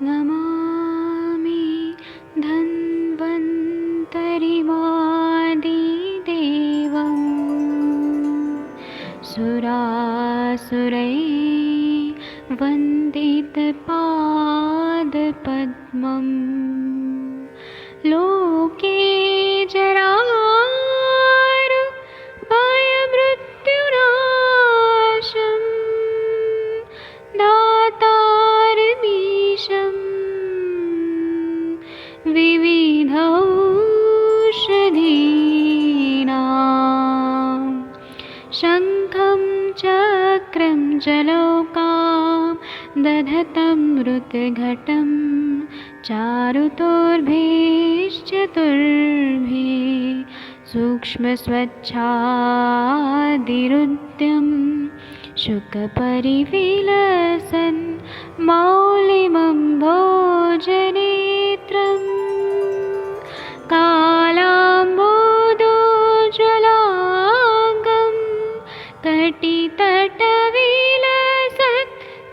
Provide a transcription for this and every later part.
नमामि धन्वन्तरिमादिदेवम् सुरासुरैर्वन्दितपादपद्मम् लोके जरामृत्युनाशम् दातारमीशम् विविधौषधीनां शङ्खं चक्रं जलौकां दधतं मृतघटं चारुतोर्भिश्चतुर्भिः सूक्ष्मस्वच्छादिरुद्यं शुकपरिविलसन् मौलिमम्भोजनेत्रम् कालाम्बोदोज्ज्वलाङ्गं कटितटविलसत्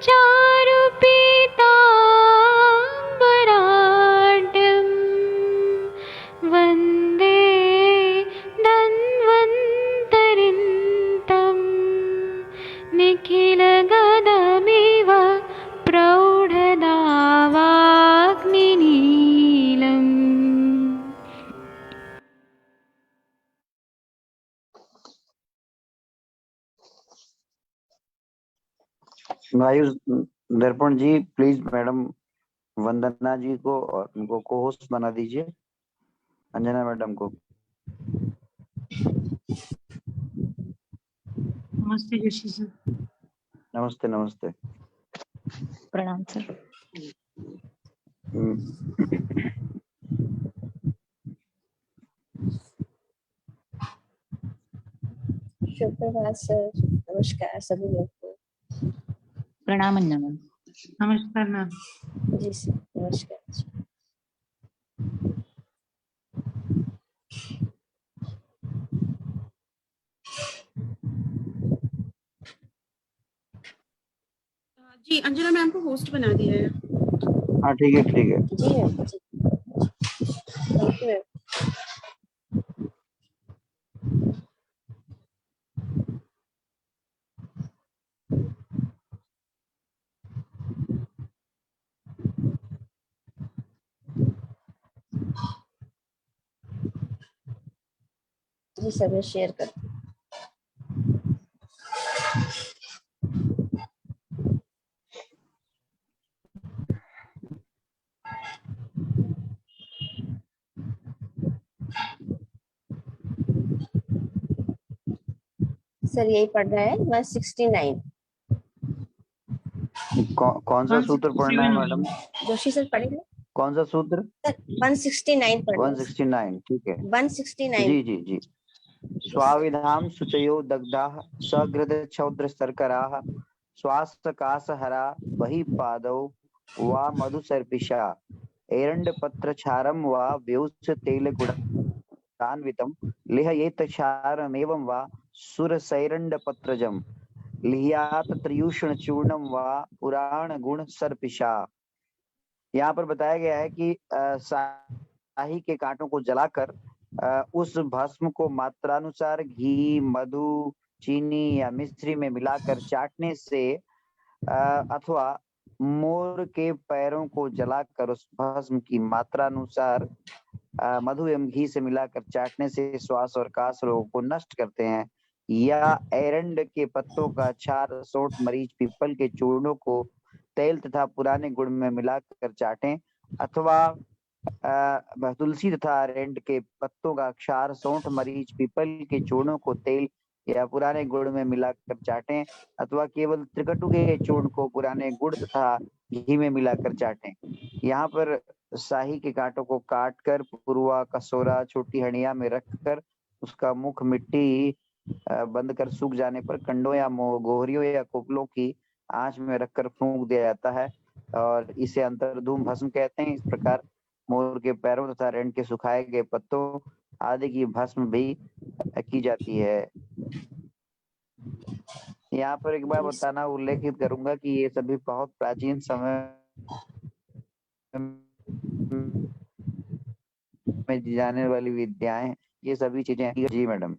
चारुपीताम्बराढ्यं वन्दे धन्वन्तरिन्तं निखिलगदमिव प्रौढदावाग्निनीलम्। वायु दर्पण जी प्लीज मैडम वंदना जी को और उनको को होस्ट बना दीजिए, अंजना मैडम को। नमस्ते जोशी सर। नमस्ते नमस्ते। प्रणाम सर। सुप्रभात सर, नमस्कार सभी लोग को। प्रणाम अंजना मैम। नमस्कार मैम। जी सर, नमस्कार। जी अंजना मैम को होस्ट बना दिया है। हाँ ठीक है ठीक है। जी मैम, जी थैंक यू मैम। जी सर, मैं शेयर करती हूँ। सर यही पढ़ रहा है 169। कौन सा सूत्र पढ़ना है मैडम? जोशी सर पढ़ेंगे? कौन सा सूत्र? सर 169 पढ़ रहे हैं। 169 ठीक है। 169 जी जी जी। स्वाविधाम शुचयो दग्धाः सघृत क्षौद्र शर्कराः श्वासकासहरा बहि पादौ वा मधुसर्पिषा एरण्डपत्रक्षारं वा व्यूस तैलगुणान्वितं लिहयेत क्षारमेवं वा सुरसैरण्डपत्रजं लिह्यात त्रियूषण चूर्णम वा पुराण गुण सर्पिषा। यहाँ पर बताया गया है कि शाही के कांटों को जलाकर उस भस्म को मात्रानुसार घी, मधु, चीनी या मिश्री में मिलाकर चाटने से अथवा मोर के पैरों को जलाकर उस भस्म की मात्रानुसार मधु एवं घी से मिलाकर चाटने से श्वास और कास रोगों को नष्ट करते हैं। या एरंड के पत्तों का क्षार, सोंठ, मरीच, पीपल के चूर्णों को तेल तथा पुराने गुड़ में मिलाकर चाटें, अथवा तुलसी तथा एरंड के पत्तों का क्षार, सोंठ, मरीच, पीपल के चूर्णों को तेल या पुराने गुड़ में मिलाकर चाटें, अथवा केवल त्रिकटु के चूर्ण को पुराने गुड़ तथा घी में मिलाकर चाटें। यहाँ पर शाही के कांटों को काटकर पुरुआ, कसोरा, छोटी हंडिया में रखकर उसका मुख मिट्टी बंद कर सूख जाने पर कंडों या गोहरियों या कोपलों की आंच में रखकर फूंक दिया जाता है और इसे अंतर्धूम भस्म कहते हैं। इस प्रकार मोर के पैरों तथा रेंड के सुखाए गए पत्तों आदि की भस्म भी की जाती है। यहाँ पर एक बार बताना उल्लेखित करूंगा कि ये सभी बहुत प्राचीन समय में जाने वाली विद्याएं, ये सभी चीजें। जी मैडम।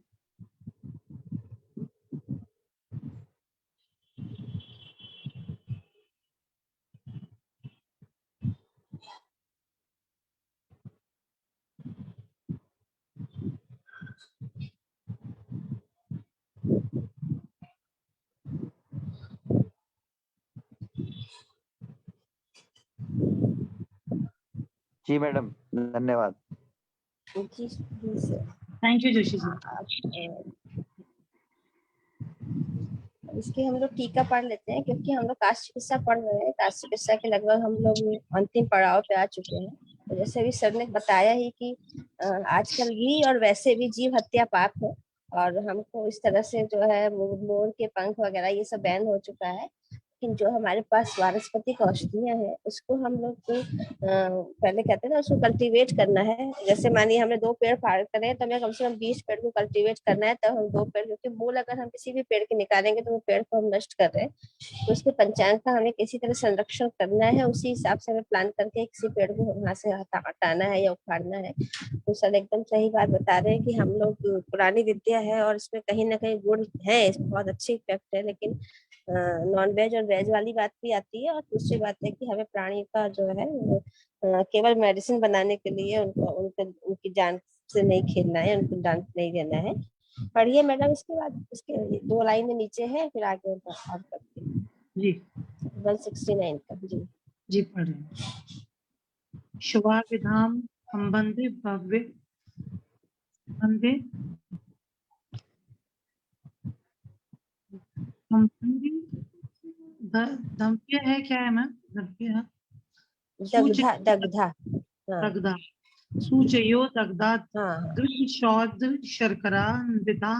जी मैडम, धन्यवाद। जी sir. Thank you Joshi sir. इसकी हम लोग टीका पढ़ लेते हैं, क्योंकि हम लोग कास्ट चिकित्सा पढ़ रहे हैं। कास्ट चिकित्सा के लगभग हम लोग अंतिम पड़ाव पे आ चुके हैं। तो जैसे अभी सर ने बताया ही कि आजकल भी और वैसे भी जीव हत्या पाप है, और हमको इस तरह से जो है मोर के पंख वगैरह ये सब बैन हो चुका है। लेकिन जो हमारे पास वानस्पतिक औषधियां हैं, उसको हम लोग को पहले कहते हैं ना, उसको कल्टीवेट करना है। जैसे मानिए हमने 2 पेड़ फाड़ करे, तो हमें कम से कम 20 पेड़ को कल्टीवेट करना है, तब हम 2 पेड़, क्योंकि मूल अगर हम किसी भी पेड़ के निकालेंगे तो वो पेड़ को हम नष्ट कर रहे हैं। तो उसके पंचांग का हमें किसी तरह संरक्षण करना है, उसी हिसाब से हमें प्लान करके किसी पेड़ को वहां से हटाना है या उखाड़ना है। तो सर एकदम सही बात बता रहे हैं कि हम लोग पुरानी विद्या है और इसमें कहीं ना कहीं गुण है, इसमें बहुत अच्छी इफेक्ट है। लेकिन नॉन वेज और वेज वाली बात भी आती है। और दूसरी बात है कि हमें प्राणी का जो है केवल मेडिसिन बनाने के लिए उनको उनकी जान से नहीं खेलना है, उनको डांट नहीं देना है। पढ़िए मैडम, इसके बाद इसके 2 लाइनें नीचे है, फिर आगे और करते हैं। जी 169 का। जी पढ़ रहे हैं। शुभा विधाम संबंधे भव्य संबंधे धमक्य है, क्या है मैम? धमक्य दग्धा दग्धा। हाँ दग्धा सूचयो दग्धा हाँ दृश्य शौद शर्करा नृता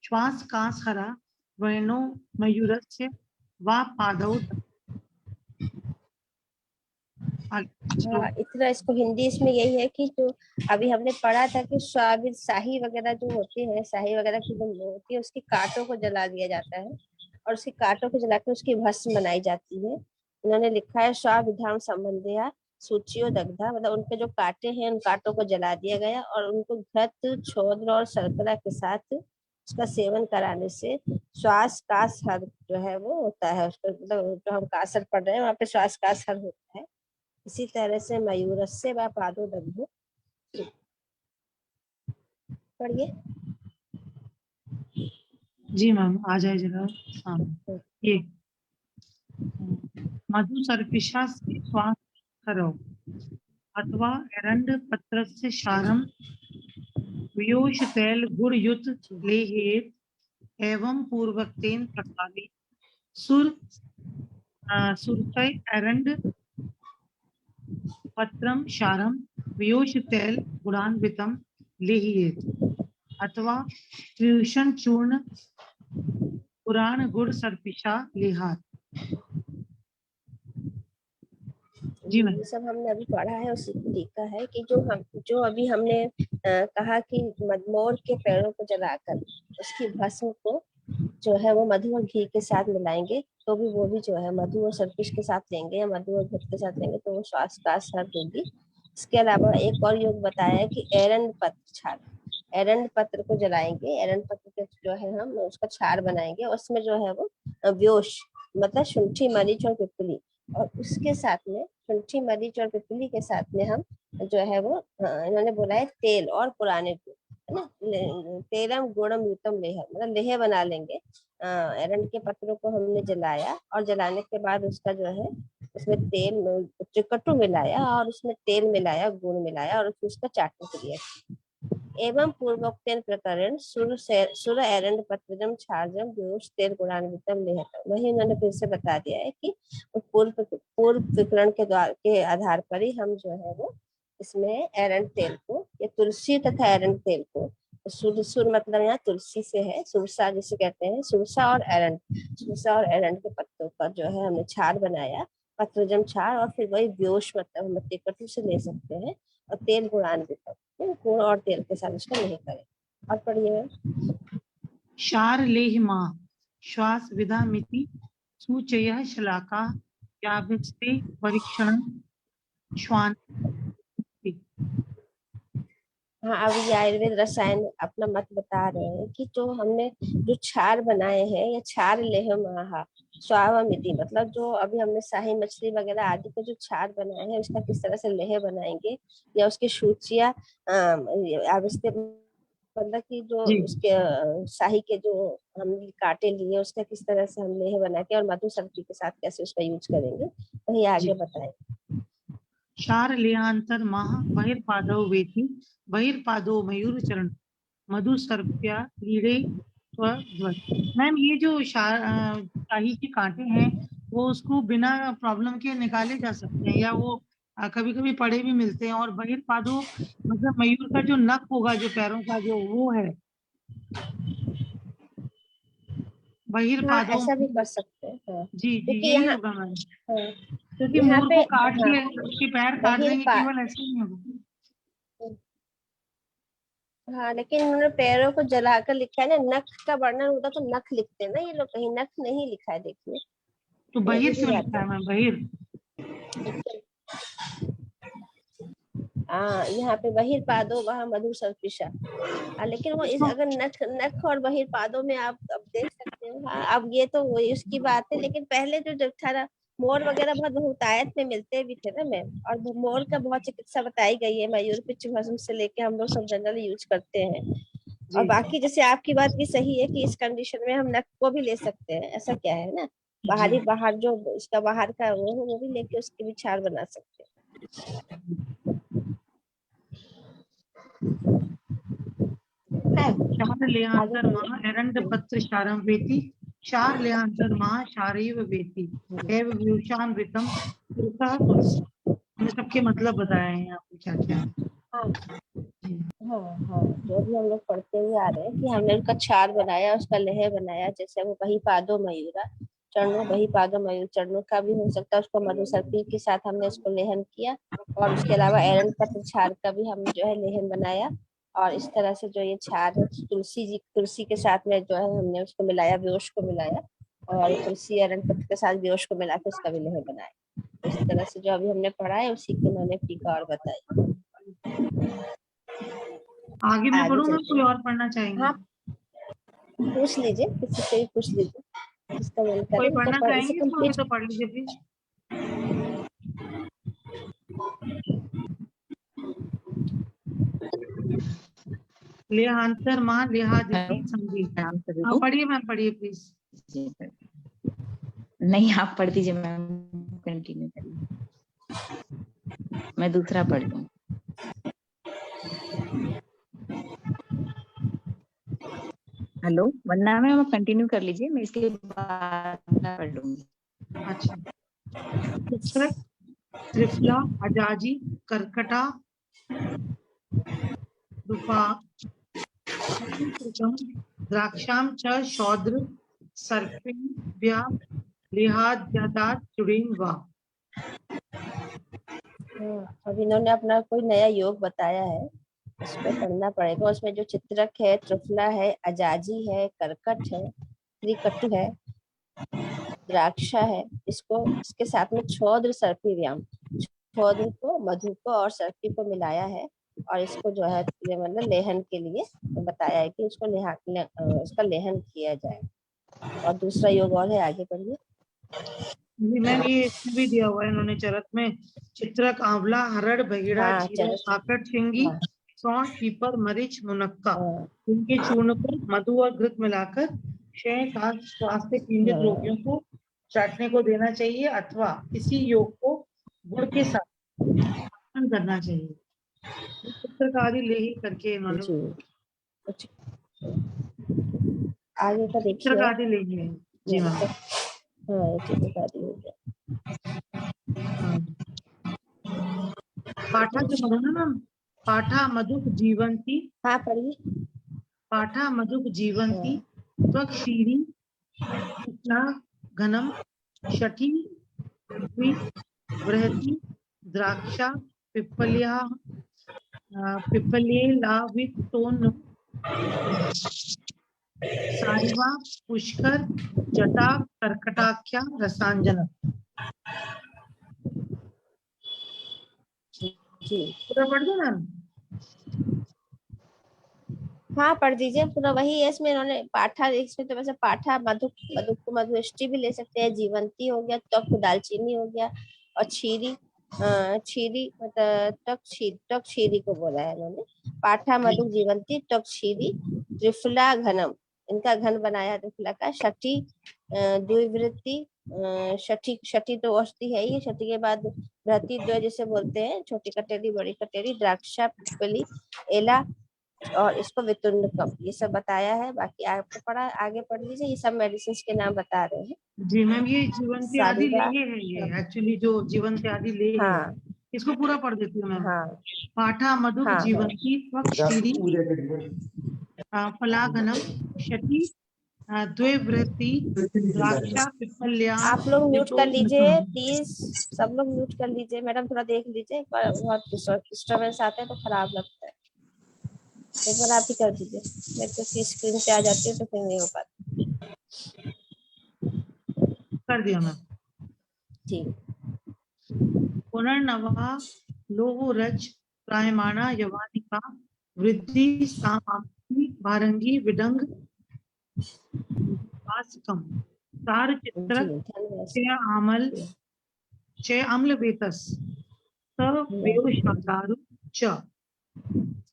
श्वास कास हरा वैनो मयूरस्य वा पादौ। हाँ। इतना इसको हिंदी इसमें यही है कि जो अभी हमने पढ़ा था कि सोयाबीन शाही वगैरह जो होती है, शाही वगैरह की जो होती है, उसकी कांटों को जला दिया जाता है, और उसकी कांटों को जलाकर उसकी भस्म बनाई जाती है। उन्होंने लिखा है स्वाविधाम संबंधिया सूचियो दग्धा, मतलब उनके जो कांटे हैं उन कांटों को जला दिया गया, और उनको घृत छोद्र और शर्करा के साथ उसका सेवन कराने से श्वास कास हर जो है वो होता है। उसको मतलब जो हम कासर पढ़ रहे हैं वहाँ पे श्वास कास हर होता है। इसी तरह से मयूरस्य व पादो दग्धो। पढ़िए। जी मैम, आ जाए जरा सामने। ये मधु सर्पिषा से श्वास करो अथवा एरंड पत्र से शारम वियोश तैल गुड़ युत लेहेत एवं पूर्वक्तेन प्रकारे सुर सुरतय एरंड पत्रम शारम वियोश तैल गुणान्वितम लेहियेत अथवा त्रिभूषण चूर्ण पुराण गुड़ सर्पिषा लेहात। जी मैम। ये सब हमने अभी पढ़ा है, उसी को लिखा है कि जो अभी हमने कहा कि मोर के पेड़ों को जलाकर उसकी भस्म को जो है वो मधु और घी के साथ मिलाएंगे, तो भी वो भी जो है मधु और सर्पिश के साथ लेंगे या मधु और घृत के साथ लेंगे तो वो श्वास का असर देगी। इसके अलावा एक और योग बताया है कि एरंड पत्र छाल, एरंड पत्र को जलाएंगे, एरंड पत्र के जो है हम उसका छाल बनाएंगे, उसमें जो है वो व्योश मतलब शुंठी मरीच और पिपली, और उसके साथ में शुंठी मरीच और पिपली के साथ में हम जो है वो इन्होंने बोला है तेल और पुराने गुड़, है ना, तेलम गुड़म युतम लेह, मतलब लेह बना लेंगे। एरंड के पत्रों को हमने जलाया, और जलाने के बाद उसका जो है उसमें तेल चिकटू मिलाया, और उसमें तेल मिलाया, गुड़ मिलाया, और उसका चाटन किया। एवं पूर्वोक्तेन प्रकरण सुर एरंड पत्रजम छार्जम दोष तेल गुणान्वितम लेहतम। वही उन्होंने फिर से बता दिया है कि पूर्व विकरण के आधार पर ही हम जो है वो इसमें एरंड तेल को या तुलसी तथा एरंड तेल को, सुर मतलब यहाँ तुलसी से है, सुरसा जिसे कहते हैं, सुरसा और एरंड, सुरसा और एरंड के पत्तों का जो है हमने छार बनाया, पत्रजम छार, और फिर वही व्योश मतलब हम टिकटू से ले सकते हैं, और तेल गुणान्वित, गुड़ और तेल के साथ उसका नहीं करें। और पढ़िए। शार लेह मा श्वास विधा मिति सूचय शलाका याभिस्ते परीक्षण श्वान। हाँ, अब ये आयुर्वेद रसायन अपना मत बता रहे हैं कि जो हमने जो क्षार बनाए हैं या क्षार लेह महा स्वावमिति, मतलब जो अभी हमने शाही मछली वगैरह आदि के जो क्षार बनाए हैं उसका किस तरह से लेह बनाएंगे, या उसकी सूचियां आवश्यक, मतलब कि जो जी उसके शाही के जो हम कांटे लिए उसका किस तरह से हम लेह बना के और मधु सब्जी के साथ कैसे उसका यूज करेंगे, वही आगे जी। बताएं। क्षार लेहांतर महा बहिर्पादौ वेति, बहिर्पादो मयूर चरण मधु सर्प्या क्रीड़े स्वध्वज। मैम ये जो शाही के कांटे हैं वो उसको बिना प्रॉब्लम के निकाले जा सकते हैं, या वो कभी कभी पड़े भी मिलते हैं? और बहिर्पादो मतलब मयूर का जो नख होगा, जो पैरों का जो वो है, हाँ, बहिर्पादो। ऐसा भी कर सकते हैं। हाँ, जी जी क्योंकि यही यहाँ, होगा मैम, हाँ, क्योंकि यहाँ मोर पे, को काट हाँ, के उसके पैर काट देंगे, बहिर्पा केवल ऐसे नहीं होगा। हाँ, लेकिन उन्होंने पैरों को जलाकर लिखा है ना, नख का वर्णन होता तो नख लिखते हैं ना, ये लोग कहीं नख नहीं लिखा है, देखिए तो ये बहिर भी क्यों बात लिखा है। है मैम, बहिर? हाँ, यहाँ पे बहिर्पादो वहाँ मधु सर्पिषा। लेकिन वो इस इसको अगर नख नख और बहिर्पादों में आप अब देख सकते हो। हाँ, अब ये तो वही उसकी बात है, लेकिन पहले जो जब था ना, मोर वगैरह बहुत बहुतायत में मिलते भी थे ना मैम, और मोर का बहुत चिकित्सा बताई गई है, मयूर पिच्छ भस्म से लेके हम लोग सब जनरल यूज करते हैं। और जी बाकी जैसे आपकी बात भी सही है कि इस कंडीशन में हम नख को भी ले सकते हैं, ऐसा क्या है ना, जी बाहर जो इसका बाहर का वो भी लेके उसके भी छाल बना सकते हैं। क्षार आगे लेहांतर बढ़िए। महा एरंड पत्र क्षारम वेति, क्षार लेहांतर महा क्षारैव वेति, एव व्यूषान वितम कृता तुलसी। हमने सबके मतलब बताए हैं यहाँ पे क्या क्या है। हाँ जी हाँ हाँ, जो भी हम लोग पढ़ते हुए आ रहे हैं कि हमने उसका छाल बनाया, उसका लेह बनाया, जैसे वो वही पादो मयूरा चरणों, वही पादो मयूर चरणों का भी हो सकता है, उसको मधु सर्पी के साथ हमने उसको लेहन किया। और उसके अलावा एरंड पत्र छाल का भी हम जो है लेहन बनाया। और इस तरह से जो ये छाल है तुलसी के साथ में जो है हमने उसको मिलाया, व्योश को मिलाया, और तुलसी एरंड पत्र के साथ व्योश को मिला के उसका भी लेह बनाया। इस तरह से जो अभी हमने पढ़ा है उसी की मैंने टीका और बताई। आगे मैं आगे पढ़ूँ मैम, चलते कोई हैं। और पढ़ना चाहेंगे? हाँ, पूछ लीजिए, किसी से भी पूछ लीजिए, जिसका मन कोई करे तो पढ़ना इसे चाहेंगे इसको भी कंप्लीट। तो पढ़ लीजिए प्लीज। लेहांतर महा हेलो, लेहादिति संधि। प्रणाम सभी हाँ को। पढ़िए मैम, पढ़िए प्लीज। जी नहीं, आप पढ़ दीजिए मैम, कंटिन्यू करिए, मैं दूसरा पढ़ लूँ। हेलो, वरना मैम आप कंटिन्यू कर लीजिए, मैं इसके बाद पढ़ लूंगी। अच्छा, चित्रक त्रिफला अजाजी कर्कटा रूपा द्राक्षां च शौद्र सर्पिण्या लेहाद्यदात चुड़ीन वा। अब इन्होंने अपना कोई नया योग बताया है, इसको पढ़ना पड़ेगा। उसमें जो चित्रक है, त्रिफला है, अजाजी है, करकट है, त्रिकटु है, द्राक्षा है, इसको इसके साथ में छौद्र सर्पी व्याम, छौद्र को, मधु को और सर्पी को मिलाया है। और इसको जो है मतलब लेहन के लिए बताया है कि उसको उसका लेहन किया जाए। और दूसरा योग और है, आगे बढ़िए। जी मैम, ये इसमें भी दिया हुआ है इन्होंने चरक में, चित्रक आंवला हरड़ बहेड़ा हाँ, जीरा चलो। काकड़ छिंगी हाँ सौंठ पीपर मरीच मुनक्का, हाँ इनके चूर्ण को मधु और घृत मिलाकर क्षय स्वास्थ्य पीड़ित रोगियों को चाटने को देना चाहिए, अथवा इसी योग को गुड़ के साथ सेवन करना चाहिए। चित्रकारी ले ही करके इन्होंने जी, कुछ आगे का देखिए आप। चित्रकारी ले ही है। जी मेरे मैम। को, हाँ, ये चित्रकारी हो गया। हाँ। पाठा जो पढ़ो ना मैम, पाठा मधुक जीवंती, हाँ, पढ़िए। पाठा मधुक जीवंती हाँ त्वक्षीरी कृष्णा घनम शठी बृहति द्राक्षा पिप्पल्या पिप्पलेलावितोन सारिवा पुष्कर जटा कर्कटाख्या रसांजन। जी पूरा पढ़ दो मैम। हाँ पढ़ दीजिए पूरा, वही है इसमें इन्होंने पाठा, इसमें तो वैसे पाठा मधु मधु को मधुष्टि भी ले सकते हैं, जीवंती हो गया, त्वक दालचीनी हो गया, और छीरी छीरी मतलब तक छीरी को बोला है इन्होंने। पाठा मधु जीवंती तक छीरी त्रिफला घनम, इनका घन बनाया त्रिफला का। छठी द्विवृत्ति, छठी छठी तो औषधि है ही, छठी के बाद बृहति द्वय जिसे बोलते हैं, छोटी कटेरी बड़ी कटेरी, द्राक्षा पिपली एला, और इसको वितुंडकम, ये सब बताया है। बाकी आपको पढ़ा, आगे पढ़ लीजिए, ये सब मेडिसिन के नाम बता रहे हैं। जी मैम, ये जीवंती आदि सारीबा, लेह है, ये एक्चुअली जो जीवंती आदि लेह है, हाँ इसको पूरा पढ़ देती हूँ मैम। हाँ पाठा मधु हाँ हाँ जीवंती त्वक क्षीरी फलाघनम शती द्विवृत्ति द्राक्षा पिपल्याम आप लोग म्यूट कर लीजिए वितुंडकम। प्लीज, सब लोग म्यूट कर लीजिए। मैडम थोड़ा देख लीजिए, एक बार बहुत डिस्टर्बेंस आते हैं तो खराब लगता है। एक बार आप ही कर दीजिए, मेरे को स्क्रीन पे आ जाती है तो फिर नहीं हो पाता। कर दिया मैम। ठीक, पुनर्नवा लोहो रज प्रायमाणा यवानिका वृद्धि सामाप्ति भारंगी विडंग वासकम तार जी चित्रक धन्यवाद। चय आमल चय अम्ल वेतस सवयो शब्दारु च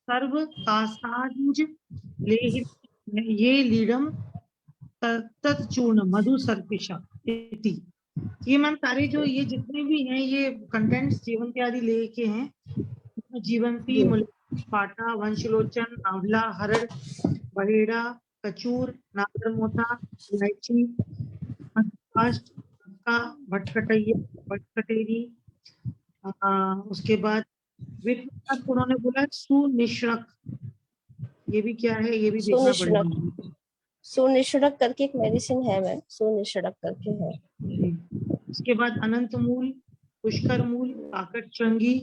सर्व कासाज लेहि ये लीडम तत्चूर्ण मधु सर्पिषा इति। ये मैम सारे जो ये जितने भी हैं ये कंटेंट्स जीवंती आदि लेके हैं। जीवंती, मुल्ला, पाटा, वंशलोचन, आंवला, हरड़, बहेड़ा, कचूर, नागरमोथा, इलायची, मधुकाष्ठ, मक्का, भटकटैया, भटकटेरी, उसके बाद वित्त उन्होंने बोला सुनिश्रक, ये भी क्या है ये भी देखना सुनिश्रक, पड़ेगा। सुनिश्रक करके एक मेडिसिन है मैम, सुनिश्रक करके है। उसके बाद अनंत मूल, पुष्कर मूल, काकट श्रृंगी,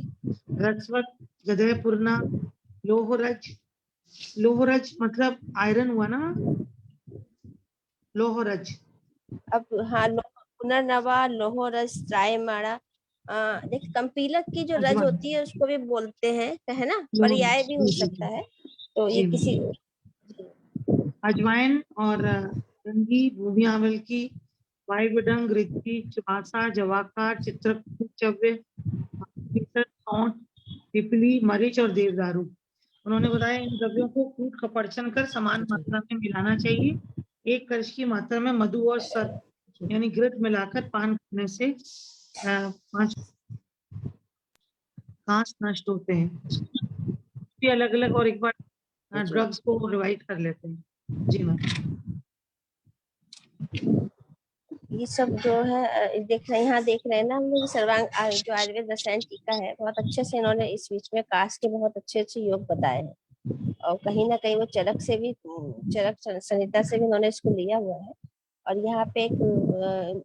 रसवत, गदयपूर्णा, लोहरज। लोहरज मतलब आयरन हुआ ना, लोहरज। अब हाँ पुनर्नवा लोहरस त्रायमाणा, देख कंपीलक की जो रज होती है उसको भी बोलते हैं, है ना, पर्याय भी हो सकता है। तो ये किसी अजवाइन और रंगी, भूमि आवल की, वायुडंग, रिद्धि, चमासा, जवाकार, चित्रकूट, चव्य, सौंठ, पिपली, मरीच और देवदारू। उन्होंने बताया इन द्रव्यों को कूट खपड़चन कर समान मात्रा में मिलाना चाहिए। एक कलश की मात्रा में मधु और सर्प यानी घृत मिलाकर पान करने से 5 कांस नष्ट होते हैं। ये अलग अलग और एक बार ड्रग्स को रिवाइड कर लेते हैं। जी मैम। ये सब जो है देख रहे हैं, यहाँ देख रहे हैं ना हम लोग, सर्वांग जो आयुर्वेद रसायन टीका है, बहुत अच्छे से इन्होंने इस बीच में काश के बहुत अच्छे अच्छे योग बताए हैं। और कहीं ना कहीं वो चरक से भी, चरक संहिता से भी इन्होंने इसको लिया हुआ है। और यहाँ पे एक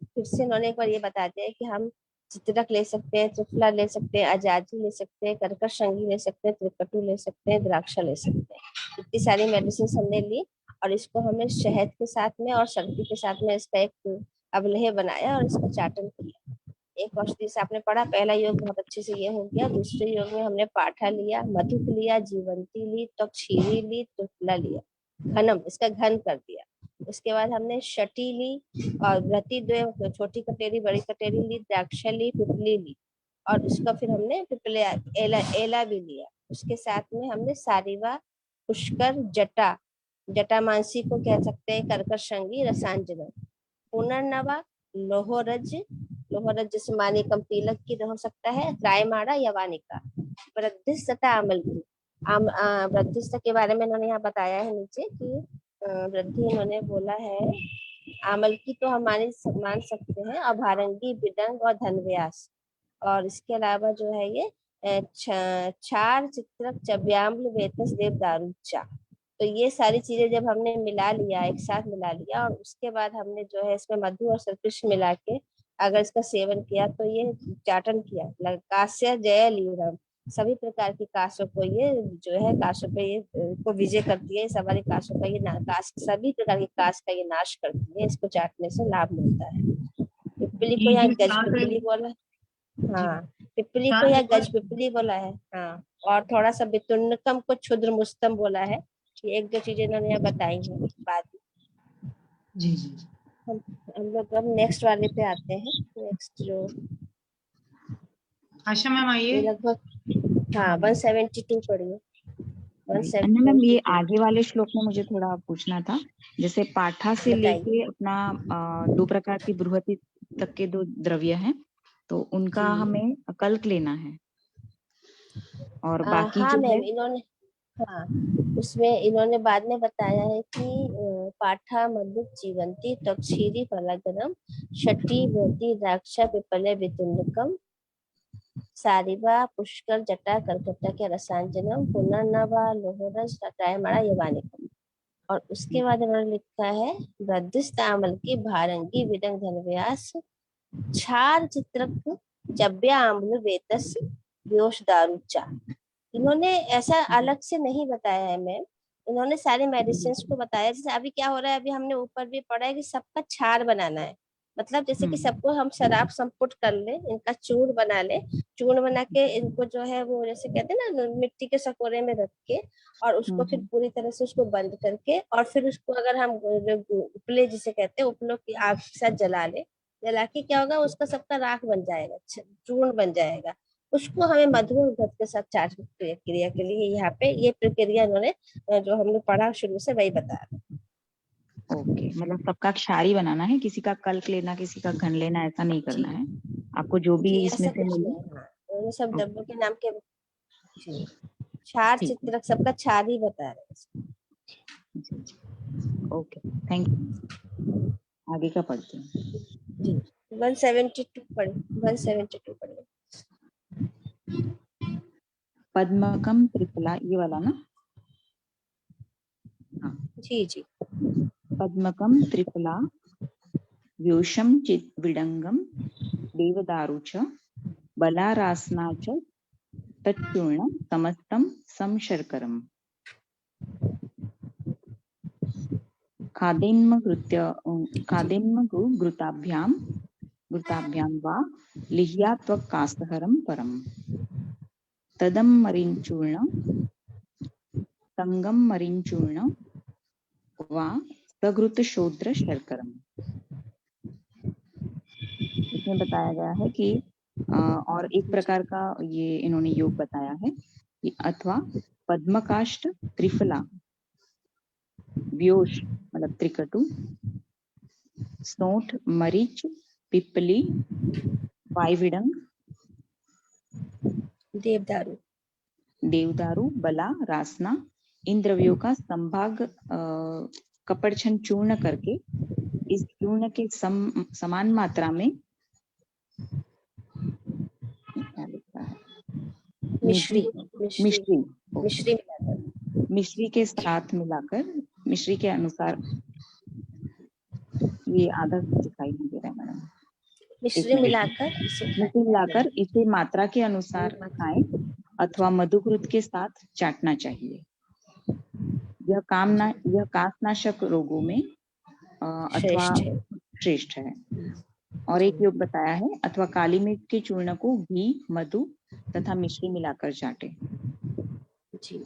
फिर से इन्होंने एक बार ये बता दिया है कि हम चित्रक ले सकते हैं, त्रिफला ले सकते हैं, आजादी ले सकते हैं, कर्कट श्रृंगी ले सकते हैं, त्रिकटु ले सकते हैं, द्राक्षा ले सकते हैं। इतनी सारी मेडिसिन हमने ली, और इसको हमने शहद के साथ में और सर्दी के साथ में इसका एक अवलेह बनाया और इसका चाटन किया। एक औषधि से आपने पढ़ा, पहला योग बहुत अच्छे से ये हो गया। दूसरे योग में हमने पाठा लिया, मधुक लिया, जीवंती ली, तो क्षीरी ली, त्रिफला लिया, घनम इसका घन कर दिया। उसके बाद हमने शटी ली और व्रति द्वय, छोटी कटेरी बड़ी कटेरी ली, द्राक्षा ली, पिपली ली, और उसका फिर हमने पिपले एला भी लिया। उसके साथ में हमने सारीवा, पुष्कर, जटा, जटा मानसी को कह सकते हैं, कर्कट श्रृंगी, रसांजन, पुनर्नवा, लोहरज, लोहरज जैसे मानी कंपीलक की हो सकता है, त्रायमाणा, यवानिका, वृद्धिस्थ तथा अमल की। वृद्धिस्थ के बारे में इन्होंने यहाँ बताया है नीचे कि वृद्धि इन्होंने बोला है, आमल की तो हम मान सकते हैं, अभारंगी, बिडंग और धनव्यास। और इसके अलावा जो है ये क्षार, चित्रक, चव्याम्ल, वेतस, देवदारू, चा। तो ये सारी चीजें जब हमने मिला लिया, एक साथ मिला लिया, और उसके बाद हमने जो है इसमें मधु और सर्पिष मिला के अगर इसका सेवन किया तो ये चाटन किया, कास्य जय लीरम, सभी प्रकार की काशों को ये जो है काशों पे ये को विजय करती है, सवारी काशों का ये काश, सभी प्रकार की काश का ये नाश करती है। इसको चाटने से लाभ मिलता है। पिपली को यहाँ गज पिपली बोला, हाँ पिपली को या गज पिपली बोला है, हाँ। और थोड़ा सा वितुंडकम को क्षुद्र मुस्तम बोला है। ये एक दो चीजें इन्होंने यहाँ बताई हैं बाद में। जी जी। हम लोग अब नेक्स्ट वाले पे आते हैं। नेक्स्ट जो आशा मैम ये आइए। लगभग हाँ 172 पढ़िए। अन्ना मैम, ये 172 आगे वाले श्लोक में मुझे थोड़ा पूछना था। जैसे पाठा से बताइए। लेके अपना 2 प्रकार की बृहति तक के 2 द्रव्य हैं, तो उनका जी। हमें कल्क लेना है। और बाकी हाँ जो है मैम, इन्होंने हाँ उसमें इन्होंने बाद में बताया है कि पाठा मधुक जीवंती तक्षीरी फलागनम षटी व्रति द्राक्षा पिपले वितुंडकम सारिवा पुष्कर जटा कर्कट के रसांजनम पुनर्नवा लोहरस टायमणा यवानिकम। और उसके बाद उन्होंने लिखा है वृद्धिस्तामल की भारंगी विदंग धनव्यास छार चित्रक जब्या आम्ल वेतस व्योश दारुचा। इन्होंने ऐसा अलग से नहीं बताया है मैम, इन्होंने सारे मेडिसिन को बताया। जैसे अभी क्या हो रहा है, अभी हमने ऊपर भी पढ़ा है कि सबका छार बनाना है। मतलब जैसे कि सबको हम शराब संपुट कर ले, इनका चूर्ण बना ले, चूर्ण बना के इनको जो है वो जैसे कहते हैं ना मिट्टी के सकोरे में रख के और उसको फिर पूरी तरह से उसको बंद करके और फिर उसको अगर हम उपले जिसे कहते हैं उपलों की आग के साथ जला ले, जला के क्या होगा उसका सबका राख बन जाएगा, चूर्ण बन जाएगा। उसको हमें मधुर घृत के साथ चाट क्रिया के लिए यहाँ पे ये प्रक्रिया इन्होंने जो हमने पढ़ा शुरू से वही बता रहे। ओके, मतलब सबका क्षारी बनाना है, किसी का कल्क लेना, किसी का घन लेना, ऐसा नहीं करना है। आपको जो भी जी इसमें ऐसा से कुछ मिले। नहीं। हाँ उन्होंने सब डब्बों के नाम के जी क्षार चित्रक सबका क्षार ही बता रहे हैं। Okay, thank you. आगे का पढ़ते हैं। जी 172 पढ़े, 172 पढ़े। पद्मकम त्रिफला, ये वाला ना? हाँ जी जी। पद्मकम त्रिफला व्योषम चित विडंगम देवदारु च बलारासना च तच्चूर्ण समस्तम समशर्करम घृताभ्याम वा लिह्या त्वक्कास्तहरम परम तदम मरीचूर्ण तंगम मरीचूर्ण वा सघृत शोद्र शर्करम। इसमें बताया गया है कि और एक प्रकार का ये इन्होंने योग बताया है कि अथवा पद्मकाष्ठ त्रिफला व्योष मतलब त्रिकटु सौंठ मरीच पिपली वायविडंग देवदारू बला रासना, इन द्रव्यों का संभाग कपड़छन चूर्ण करके इस चूर्ण के समान मात्रा में क्या लिखा है मिश्री के साथ मिलाकर, मिश्री के अनुसार, ये आधा दिखाई नहीं दे रहा है मैडम, मिश्री मिलाकर इसे मात्रा के अनुसार खाएं अथवा मधुघृत के साथ चाटना चाहिए। यह काशनाशक रोगों में अथवा श्रेष्ठ है। और एक योग बताया है अथवा काली मिर्च के चूर्ण को घी मधु तथा मिश्री मिलाकर चाटे। जी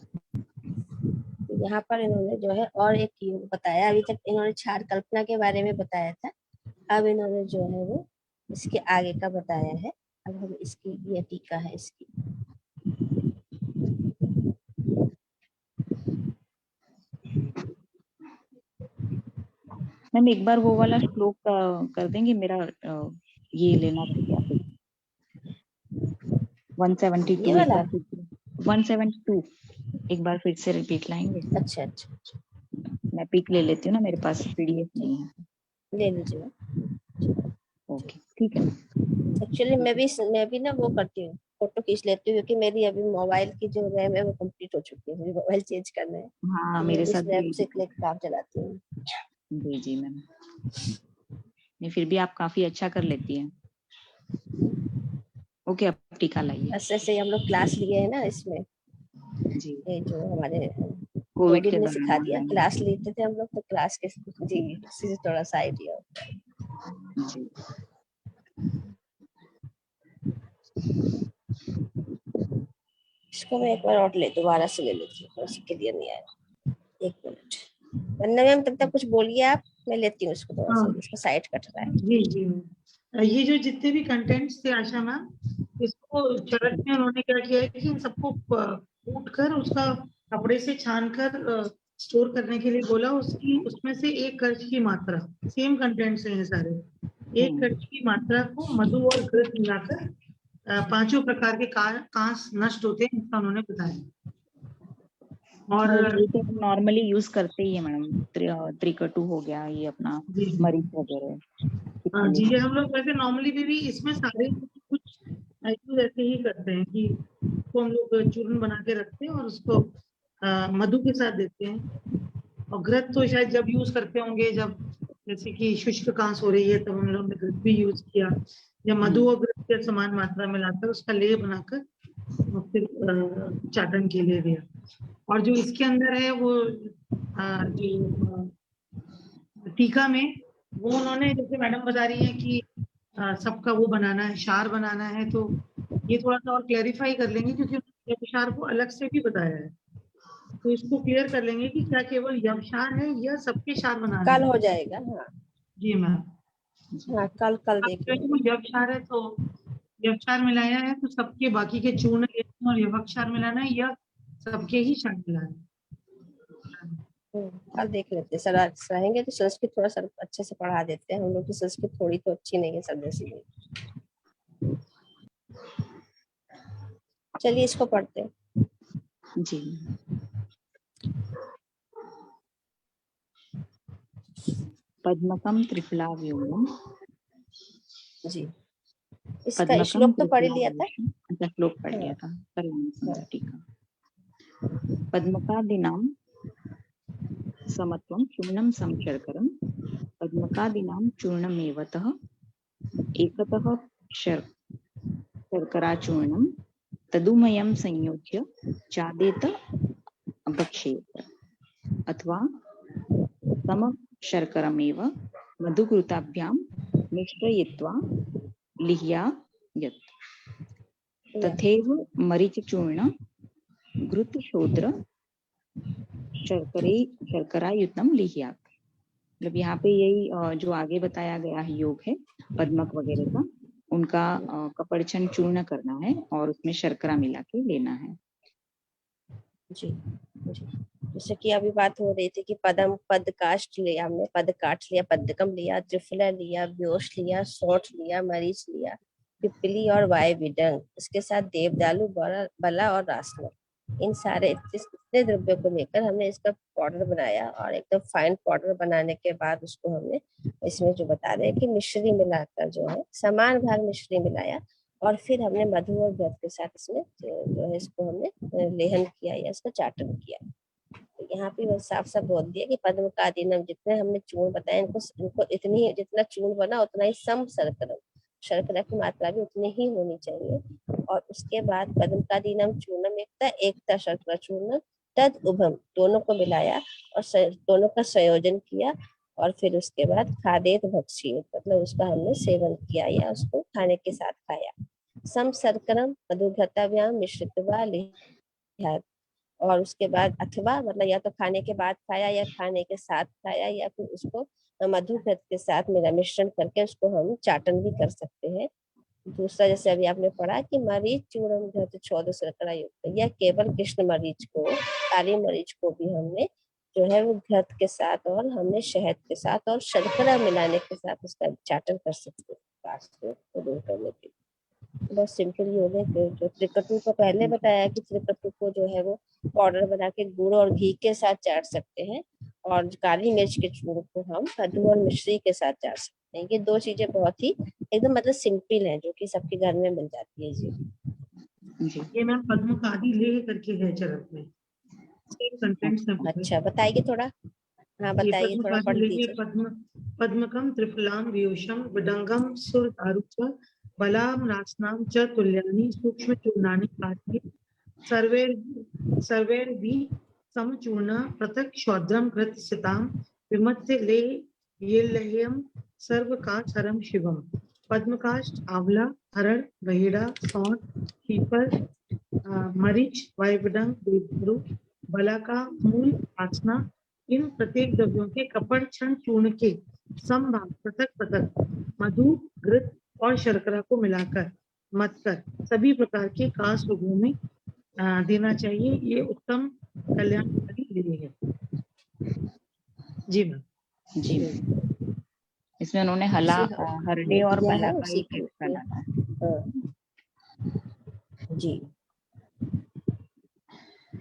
यहाँ पर इन्होंने जो है और एक योग बताया। अभी तक इन्होंने क्षार कल्पना के बारे में बताया था, अब इन्होंने जो है वो इसके आगे का बताया है। अब हम इसकी ये टीका है इसकी। मैम एक बार वो वाला श्लोक कर देंगे, मेरा ये लेना रह गया। 172 एक बार फिर से रिपीट लाएंगे। अच्छा, मैं पिक ले लेती हूँ ना, मेरे पास पीडीएफ नहीं है। ले लीजिए। ओके ठीक है। एक्चुअली मैं भी ना वो करती हूँ, फोटो खींच लेती हूँ क्योंकि मेरी अभी मोबाइल की जो रैम है वो कंप्लीट हो चुकी है, मुझे मोबाइल चेंज करना है। हाँ तो मेरे साथ स्नैप से क्लिक काम चलाती हूँ। जी मैम, नहीं फिर भी आप काफी अच्छा कर लेती हैं। ओके अब टीका लाइए। ऐसे से हम लोग क्लास लिए है ना इसमें जी, ये जो हमारे कोविड के ने सिखा दिया, दौरान क्लास लेते थे हम लोग तो क्लास के जी इससे थोड़ा सा आइडिया होता है। जी। इसको मैं एक बार और दोबारा से ले लेती हूँ, क्लियर नहीं आया। एक मिनट, वंदना मैम तब तक कुछ बोलिए आप, मैं लेती हूँ इसको थोड़ा सा, हाँ। इसका साइड कट रहा है। जी जी ये जो जितने भी कंटेंट्स थे आशा मैम, इसको चरक में उन्होंने क्या किया है कि इन सबको कूट कर उसका कपड़े से छान कर स्टोर करने के लिए बोला। उसकी उसमें से एक कर्ज की मात्रा, सेम कंटेंट्स हैं ये सारे, एक कर्ज की मात्रा को मधु और घृत मिलाकर 5 प्रकार के कांस नष्ट होते हैं, इसका उन्होंने बताया। और ये तो नॉर्मली यूज करते ही है मैडम, त्रिकटु हो गया, ये अपना जी मरीच वगैरह। हाँ जी, ये हम लोग वैसे नॉर्मली भी इसमें सारे कुछ यूज ऐसे ही करते हैं कि उसको हम लोग चूर्ण बना के रखते हैं और उसको मधु के साथ देते हैं। और घृत तो शायद जब यूज करते होंगे जब जैसे कि शुष्क कांस हो रही है तब हम लोग ने घृत भी यूज किया, या मधु और घृत के समान मात्रा में लाकर उसका लेप बनाकर और फिर चाटन के लिए दिया। और जो इसके अंदर है वो जो टीका में वो उन्होंने, जैसे मैडम बता रही है कि सबका वो बनाना है, शार बनाना है, तो ये थोड़ा सा और क्लेरिफाई कर लेंगे क्योंकि उन्होंने शार को अलग से भी बताया है, तो इसको क्लियर कर लेंगे कि क्या केवल यवशार है या सबके शार बनाना कल है। हो जाएगा। हाँ जी मैम, हाँ, कल देख लेंगे। यवशार है तो यवशार मिलाया है तो सबके बाकी के चूर्ण लेने हैं, और यवक्षार मिलाना है या सबके ही शार मिलाना है। कल देख लेते हैं सर, आज रहेंगे तो संस्कृत थोड़ा सा अच्छे से पढ़ा देते हैं, हम लोग की संस्कृत थोड़ी तो अच्छी नहीं है सब जैसी नहीं। चलिए इसको पढ़ते हैं। जी पद्मकम त्रिफलाव्यूहम। जी इसका श्लोक तो पढ़ लिया था। अच्छा, श्लोक पढ़ लिया था। टीका पद्मकादीनां समत्वं चूर्णं समशर्करं पद्मकादीनां चूर्णमेवतः एकतः शर्कराचूर्णं तदुमयं संयोज्य चादेत भक्षेत अथवा समशर्करमेव मधुकृताभ्यां मिश्रयित्वा लिह्यायत् तथैव मरीचचूर्ण घृतशोद्र शर्करायुक्तम लिह्यात्। मतलब यहाँ पे यही जो आगे बताया गया है योग है पद्मक वगैरह का, उनका कपड़छन चूर्ण करना है और उसमें शर्करा मिला के लेना है। जी जी, जैसे कि अभी बात हो रही थी कि पद काष्ठ लिया हमने, पद काष्ठ लिया, पद्मकम लिया, त्रिफला लिया, व्योष लिया, सौंठ लिया, मरीच लिया, पिपली और वाय विडंग, इसके साथ देवदालू, बला और रासना, इन सारे इतने द्रव्यों को लेकर हमने इसका पाउडर बनाया। और एकदम फाइन पाउडर बनाने के बाद उसको हमने इसमें जो बता रहे हैं कि मिश्री मिलाकर जो है समान भाग मिश्री मिलाया, और फिर हमने मधु और घृत के साथ इसमें जो है इसको हमने लेहन किया या इसका चाटन किया। तो यहाँ पे वो साफ साफ बोल दिया कि पद्म का आदिनम, जितने हमने चूर्ण बताया इनको इतनी जितना चूर्ण बना उतना ही सम शर्करा, शर्करा की मात्रा भी उतनी ही होनी चाहिए। और उसके बाद पद्म का आदिनम चूर्णम एकता शर्करा चूर्ण तद उभम, दोनों को मिलाया और दोनों का संयोजन किया, और फिर उसके बाद खादेत भक्षी, मतलब उसका हमने सेवन किया या उसको खाने के साथ खाया। सम शर्करम मधुघृताभ्याम मिश्रित्वा लिह्यात्, और उसके बाद अथवा मतलब या तो खाने के बाद खाया या खाने के साथ खाया, या फिर उसको मधु घृत के साथ मेरा मिश्रण करके उसको हम चाटन भी कर सकते हैं। दूसरा जैसे अभी आपने पढ़ा कि मरीच चूर्ण घृत चौदह शर्करा युक्त, या केवल कृष्ण मरीच को, काली मरीच को भी हमने जो है वो घृत के साथ और हमने शहद के साथ और शर्करा मिलाने के साथ उसका चाटन कर सकते हैं को दूर करने के लिए। बहुत सिंपल योग है। जो त्रिकटु को पहले बताया कि त्रिकटु को जो है वो पाउडर बना के गुड़ और घी के साथ चाट सकते हैं, और काली मिर्च के चूर्ण को हम कद्दू और मिश्री के साथ चाट सकते हैं। ये दो चीजें बहुत ही एकदम मतलब सिंपल हैं, जो कि सबके घर में मिल जाती है। जी ये मैम पद्म का आदि लेह करके है चरक में, सेम कंटेंट्स हैं। अच्छा बताइए थोड़ा। हाँ बताइए थोड़ा, पढ़ दीजिए। पद्मकम त्रिफलाम व्यूषम विडंगम सुर दारुच बलाम नासनाम च तुल्यानि सूक्ष्म चूर्णानि काष्ठे सर्वैर्वि समचूर्ण पृथक शौद्रम कृत सिताम विमत्स्य ले येल्लह्यम सर्वकाचरम शिवम। पद्मकाष्ठ, आंवला, हरड़, बहेड़ा, सौंठ, पीपल, मरीच, वायुपडंग, देवदारू, बलाका, मूल, आसना, इन प्रत्येक द्रव्यों के कपड़ क्षण चूर्ण के समभाग पृथक पृथक मधु, घृत और शर्करा को मिलाकर मथकर सभी प्रकार के कास रोगों में देना चाहिए। ये उत्तम कल्याणकारी विधि है। जी मैम। जी इसमें उन्होंने हला हरडे और दिया है बला का उसी ही प्रयोग को। करना है। जी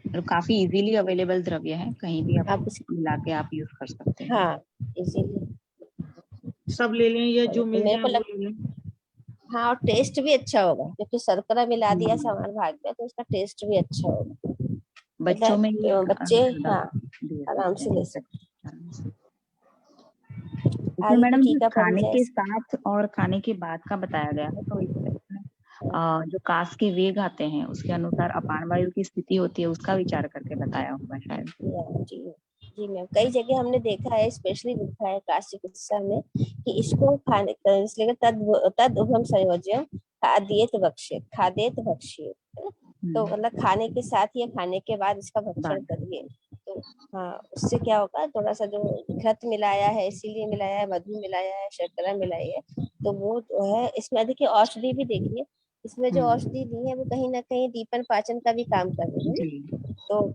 और काफी इजीली अवेलेबल द्रव्य है, कहीं भी आप आप मिला के आप यूज कर सकते हैं। हाँ इसीलिए सब ले लें या जो मिल मेरे जाए को वो लग ले लें। हाँ, और टेस्ट भी अच्छा होगा क्योंकि शर्करा मिला दिया हम्म। सामान भाग में तो उसका टेस्ट भी अच्छा होगा। बच्चों में ये बच्चे ज्यादा हाँ दे आराम सकते से हैं। ले सकते आराम से। इसमें आगे की मैडम जो टीका खाने परिचय के साथ और खाने के बाद का बताया गया है, तो इसमें जो कास के वेग आते हैं उसके अनुसार अपान वायु की स्थिति होती है, उसका विचार करके बताया होगा शायद। जी जी मैम, कई जगह हमने देखा है, स्पेशली लिखा है कास्ट चिकित्सा में कि इसको खाने इसलिए तद उभम संयोज्य खाद्येत भक्षेत, खाद्येत भक्षेत, तो मतलब खाने के साथ या खाने के बाद इसका भक्षण करिए। तो हाँ, उससे क्या होगा, थोड़ा सा जो घृत मिलाया है इसीलिए मिलाया है, मधु मिलाया है, शर्करा मिलाई है, तो वो जो है इसमें देखिए औषधि भी देखिए, इसमें जो औषधि दी है वो कहीं ना कहीं दीपन पाचन का भी काम कर रही है, तो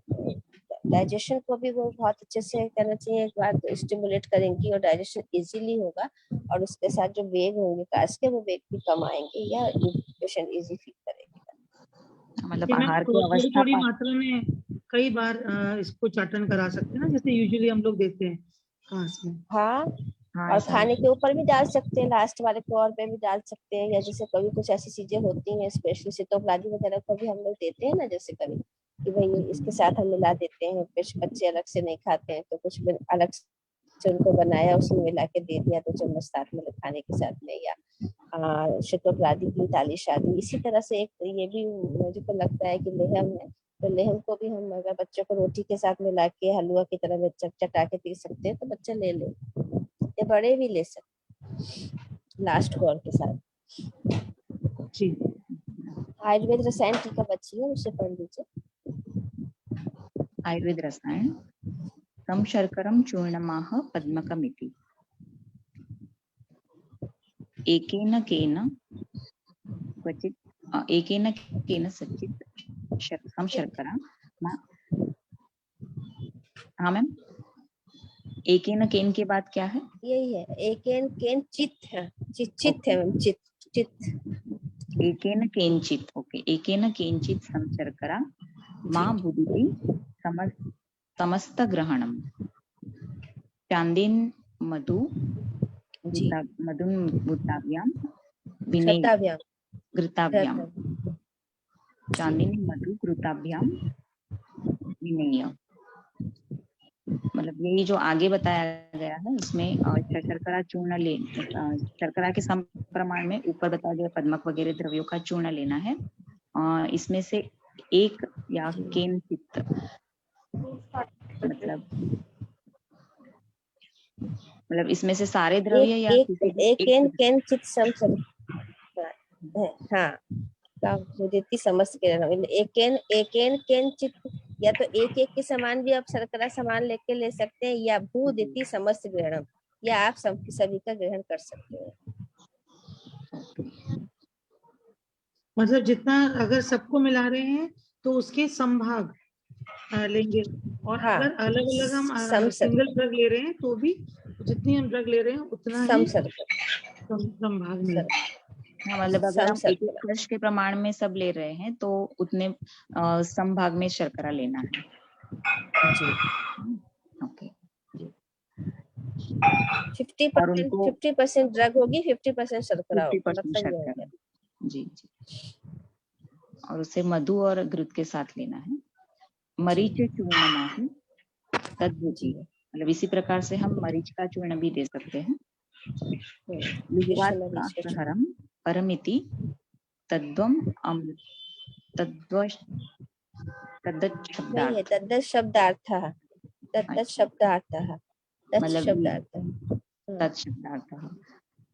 डाइजेशन को भी वो बहुत अच्छे से करना चाहिए। एक बार तो स्टिमुलेट करेंगी और डाइजेशन इजीली होगा, और उसके साथ जो वेग होंगे काश के वो वेग भी कम आएंगे या पेशेंट इजी फील करेगा। मतलब आहार की थोड़ी अवस्था थोड़ी मात्रा में कई बार इसको चाटन करा सकते हैं ना, जैसे यूजुअली हम लोग देते हैं कांस में। हाँ, और खाने के ऊपर भी डाल सकते हैं, लास्ट वाले फ्लोर पे भी डाल सकते हैं, या जैसे कभी कुछ ऐसी चीजें होती हैं स्पेशली सितोप्लाज्मी वगैरह को भी हम लोग देते हैं ना, जैसे कभी कि भाई इसके साथ हम मिला देते हैं, बच्चे अलग से नहीं खाते हैं तो कुछ अलग से उनको बनाया उसमें मिला के दे दिया, तो चम्मच साथ में खाने के साथ में, या सितोप्लाज्मी की ताली शादी। इसी तरह से एक ये भी मुझे को लगता है कि लेहम है, तो लेहम को भी हम अगर बच्चों को रोटी के साथ मिला के हलवा की तरह चटा के पी सकते हैं तो बच्चे ले ले, ये बड़े भी ले सकते लास्ट कॉल के साथ। जी आयुर्वेद रसायन टीका बच्ची है, उसे पढ़ लीजिए। आयुर्वेद रसायन तम शर्करम चूर्णमाह पद्मकमिति एकेन केन क्वचित एकेन केन सचित सम शर्करा। हाँ मैम, एकेन केन के बाद क्या है? यही है, एकेन केन चित है, चित है मैम, चित एकेन केनचित। ओके, एकेन केनचित सम शर्करा मां बुदिति समस्त ग्रहणम चांदीन मधु मधुन घृताभ्याम विनेय घृताभ्याम चांदीन मधु घृताभ्याम विनेय। मतलब यही जो आगे बताया गया है इसमें शर्करा चूर्ण ले, शर्करा के सम प्रमाण में ऊपर बताया गया पद्मक वगैरह द्रव्यों का चूर्ण लेना है। इसमें से एक या केनचित मतलब इसमें से सारे द्रव्य या किसी भी एक केनचित सम हाँ देती समस्त ग्रहण, एकेन केनचित, या तो एक एक के समान भी आप शर्करा समान लेके ले सकते हैं, या भू देती समस्त ग्रहण, या आप सभी का ग्रहण कर सकते हैं। मतलब जितना अगर सबको मिला रहे हैं तो उसके संभाग लेंगे, और हाँ, अगर अलग अलग हम सिंगल ड्रग ले रहे हैं तो भी जितनी हम ड्रग ले रहे हैं उतना ही संभाग में। मतलब अगर हम एक एक वर्ष के प्रमाण में सब ले रहे हैं तो उतने संभाग में शर्करा लेना है। ओके, 50% ड्रग होगी, 50% शर्करा होगी, 50% शर्करा। जी जी, और उसे मधु और घृत के साथ लेना है। मरीच चूर्ण तद्भुति, मतलब इसी प्रकार से हम मरीच का चूर्ण भी दे सकते हैं। लिहिवात्कासहरम परमिति तद्वम तद्दत् शब्दार्थः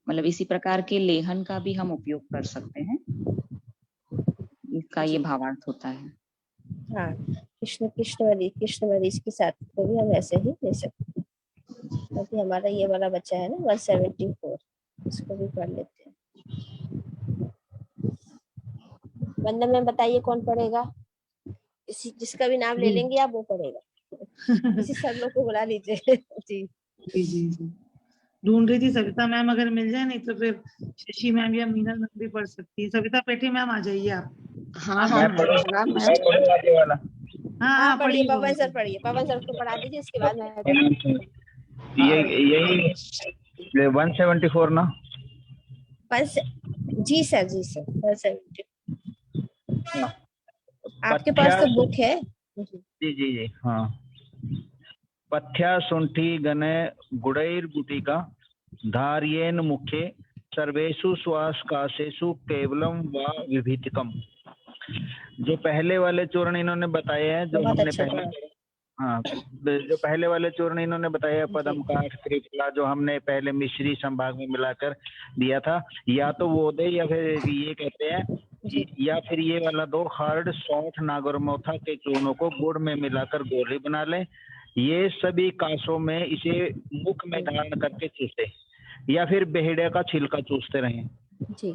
मतलब इसी प्रकार के लेहन का भी हम उपयोग कर सकते हैं। का ये भावार्थ होता है। हाँ, कृष्ण मरीज के साथ को भी हम ऐसे ही ले सकते हैं। क्योंकि हमारा ये वाला बच्चा है ना 174, इसको भी पढ़ लेते हैं। वंदना मैम बताइए कौन पढ़ेगा? जिसका भी नाम ले लेंगे आप वो पढ़ेगा। किसी सर लोग को बुला लीजिए। जी जी जी जी, ढूंढ रही थी सविता मैम, अगर मिल जाए, नहीं तो फिर शशि मैम या मीना मैम भी पढ़ सकती है। सविता पेठी मैम आ जाइए आप। हाँ हाँ मैम। हाँ पढ़िए, पढ़िए पवन सर पढ़िए, पवन सर को पढ़ा दीजिए, इसके बाद मैं यही 174 ना? जी सर 174। आपके पास तो बुक है। जी जी जी हाँ। पथ्या शुंठी गणे गुड़ैर्गुटिका धार्येन मुखे सर्वेषु श्वासकाशेषु केवलम व विभीतिकम। जो पहले वाले चूर्ण इन्होंने बताए हैं, जो हमने पहले, हाँ, जो पहले वाले चूर्ण इन्होंने बताया पदम काठ त्रिफला, जो हमने पहले मिश्री संभाग में मिलाकर दिया था, या तो वो दे या फिर ये कहते हैं, या फिर ये वाला दो, हार्ड सौंठ नागरमोथा के चूर्णों को गुड़ में मिलाकर गोली बना लें। ये सभी कांसों में इसे मुख में धारण करके चूसते, या फिर बेहड़े का छिलका चूसते रहें। जी,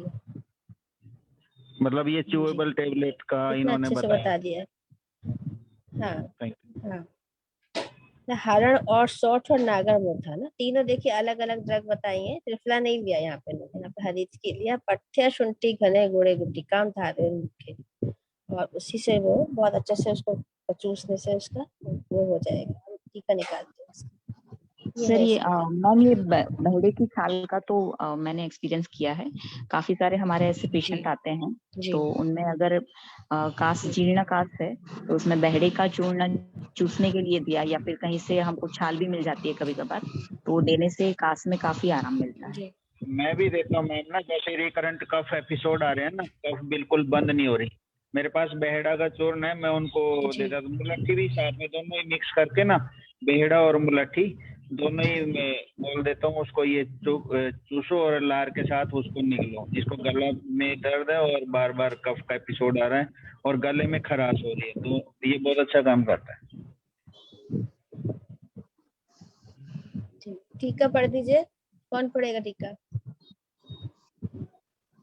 मतलब ये च्यूएबल टेबलेट का इन्होंने बता दिया। हाँ हाँ, हरण और सौठ और नागरमोथा ना, तीनों देखिए अलग अलग ड्रग बताई है। त्रिफला नहीं लिया यहाँ पे हरीज के लिया। पथ्या शुंठी घने गुड़े गुटिकाम धारे मुखे, और उसी से वो बहुत अच्छे से उसको चूसने से उसका वो हो जाएगा। टीका निकालते हैं सर। ये मैम, ये बहड़े की छाल का तो मैंने एक्सपीरियंस किया है। काफी सारे हमारे ऐसे पेशेंट आते हैं, तो उनमें अगर कास जीर्ण कास है तो उसमें बहड़े का चूर्ण चूसने के लिए दिया, या फिर कहीं से हमको छाल भी मिल जाती है कभी कभार, तो देने से कास में काफी आराम मिलता है। मैं भी देखता हूँ मैम ना, जैसे रिकरेंट कफ एपिसोड आ रहे हैं ना, कफ बिल्कुल बंद नहीं हो रही, मेरे पास बेहड़ा का चूर्ण है, मैं उनको देता हूँ। मुलट्ठी भी साथ में, दोनों ही मिक्स करके ना, बेहड़ा और मुलट्ठी दोनों ही मैं बोल देता हूँ उसको, ये चूसो और लार के साथ उसको निकलो। जिसको गला में दर्द है और बार बार कफ का एपिसोड आ रहा है और गले में खराश हो रही है, तो ये बहुत अच्छा काम करता है। टीका पढ़ दीजिए। कौन पढ़ेगा टीका?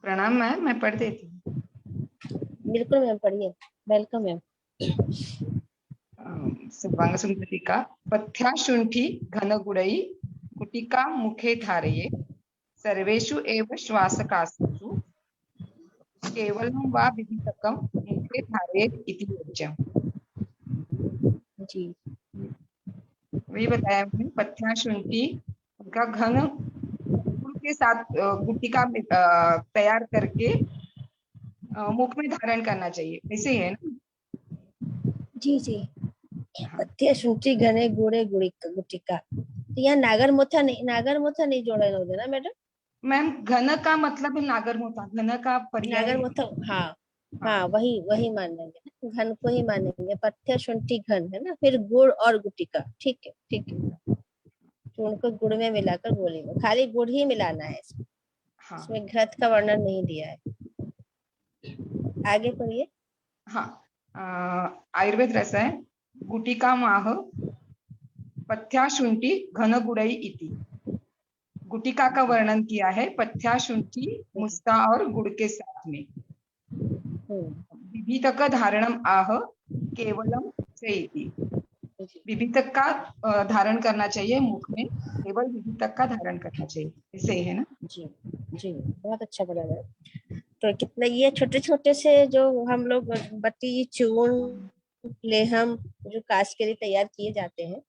प्रणाम मैम, मैं पढ़ देती हूँ। बिल्कुल मैम, पढ़िए। Welcome ma'am. सर्वांग सुंदरी का पथ्या शुंठी घन गुड़ई गुटिका मुखे धारये सर्वेषु एव श्वासकाशेषु केवलं वा विभितकं मुखे धारयेत् इति योज्यम्। जी, वही बताया मैंने। पथ्या शुंठी का घन गुड़ के साथ गुटिका तैयार करके मुख में धारण करना चाहिए, ऐसे ही है ना? जी जी। पथ्या शुंठी घने गुड़े गुटिका, तो यहाँ नागरमोथा नहीं जोड़ा इन्होंने ना मैडम? मैम, घन का मतलब है नागरमोथा, घन का पर्याय नागरमोथा। हाँ हाँ, वही मानेंगे, घन को ही मानेंगे। पथ्या शुंठी घन है ना, फिर गुड़ और गुटिका। ठीक है ठीक है, चूर्ण को गुड़ में मिलाकर गोली में, खाली गुड़ ही मिलाना है इसमें। हाँ, इसमें घृत का वर्णन नहीं दिया है। आगे पढ़िए। हाँ, आयुर्वेद रसायन गुटिका माह पथ्या शुंठी घन गुड़ई इति। गुटिका का वर्णन किया है पथ्या शुंठी मुस्ता और गुड़ के साथ में। विभितक धारणम आह केवलम से इति। विभितक का धारण करना चाहिए मुख में, केवल विभितक का धारण करना चाहिए, ऐसे है ना? जी जी, बहुत अच्छा पढ़ा है। तो कितना ये छोटे छोटे से जो हम लोग बटी चूर्ण लेहम जो काश के लिए तैयार किए जाते हैं,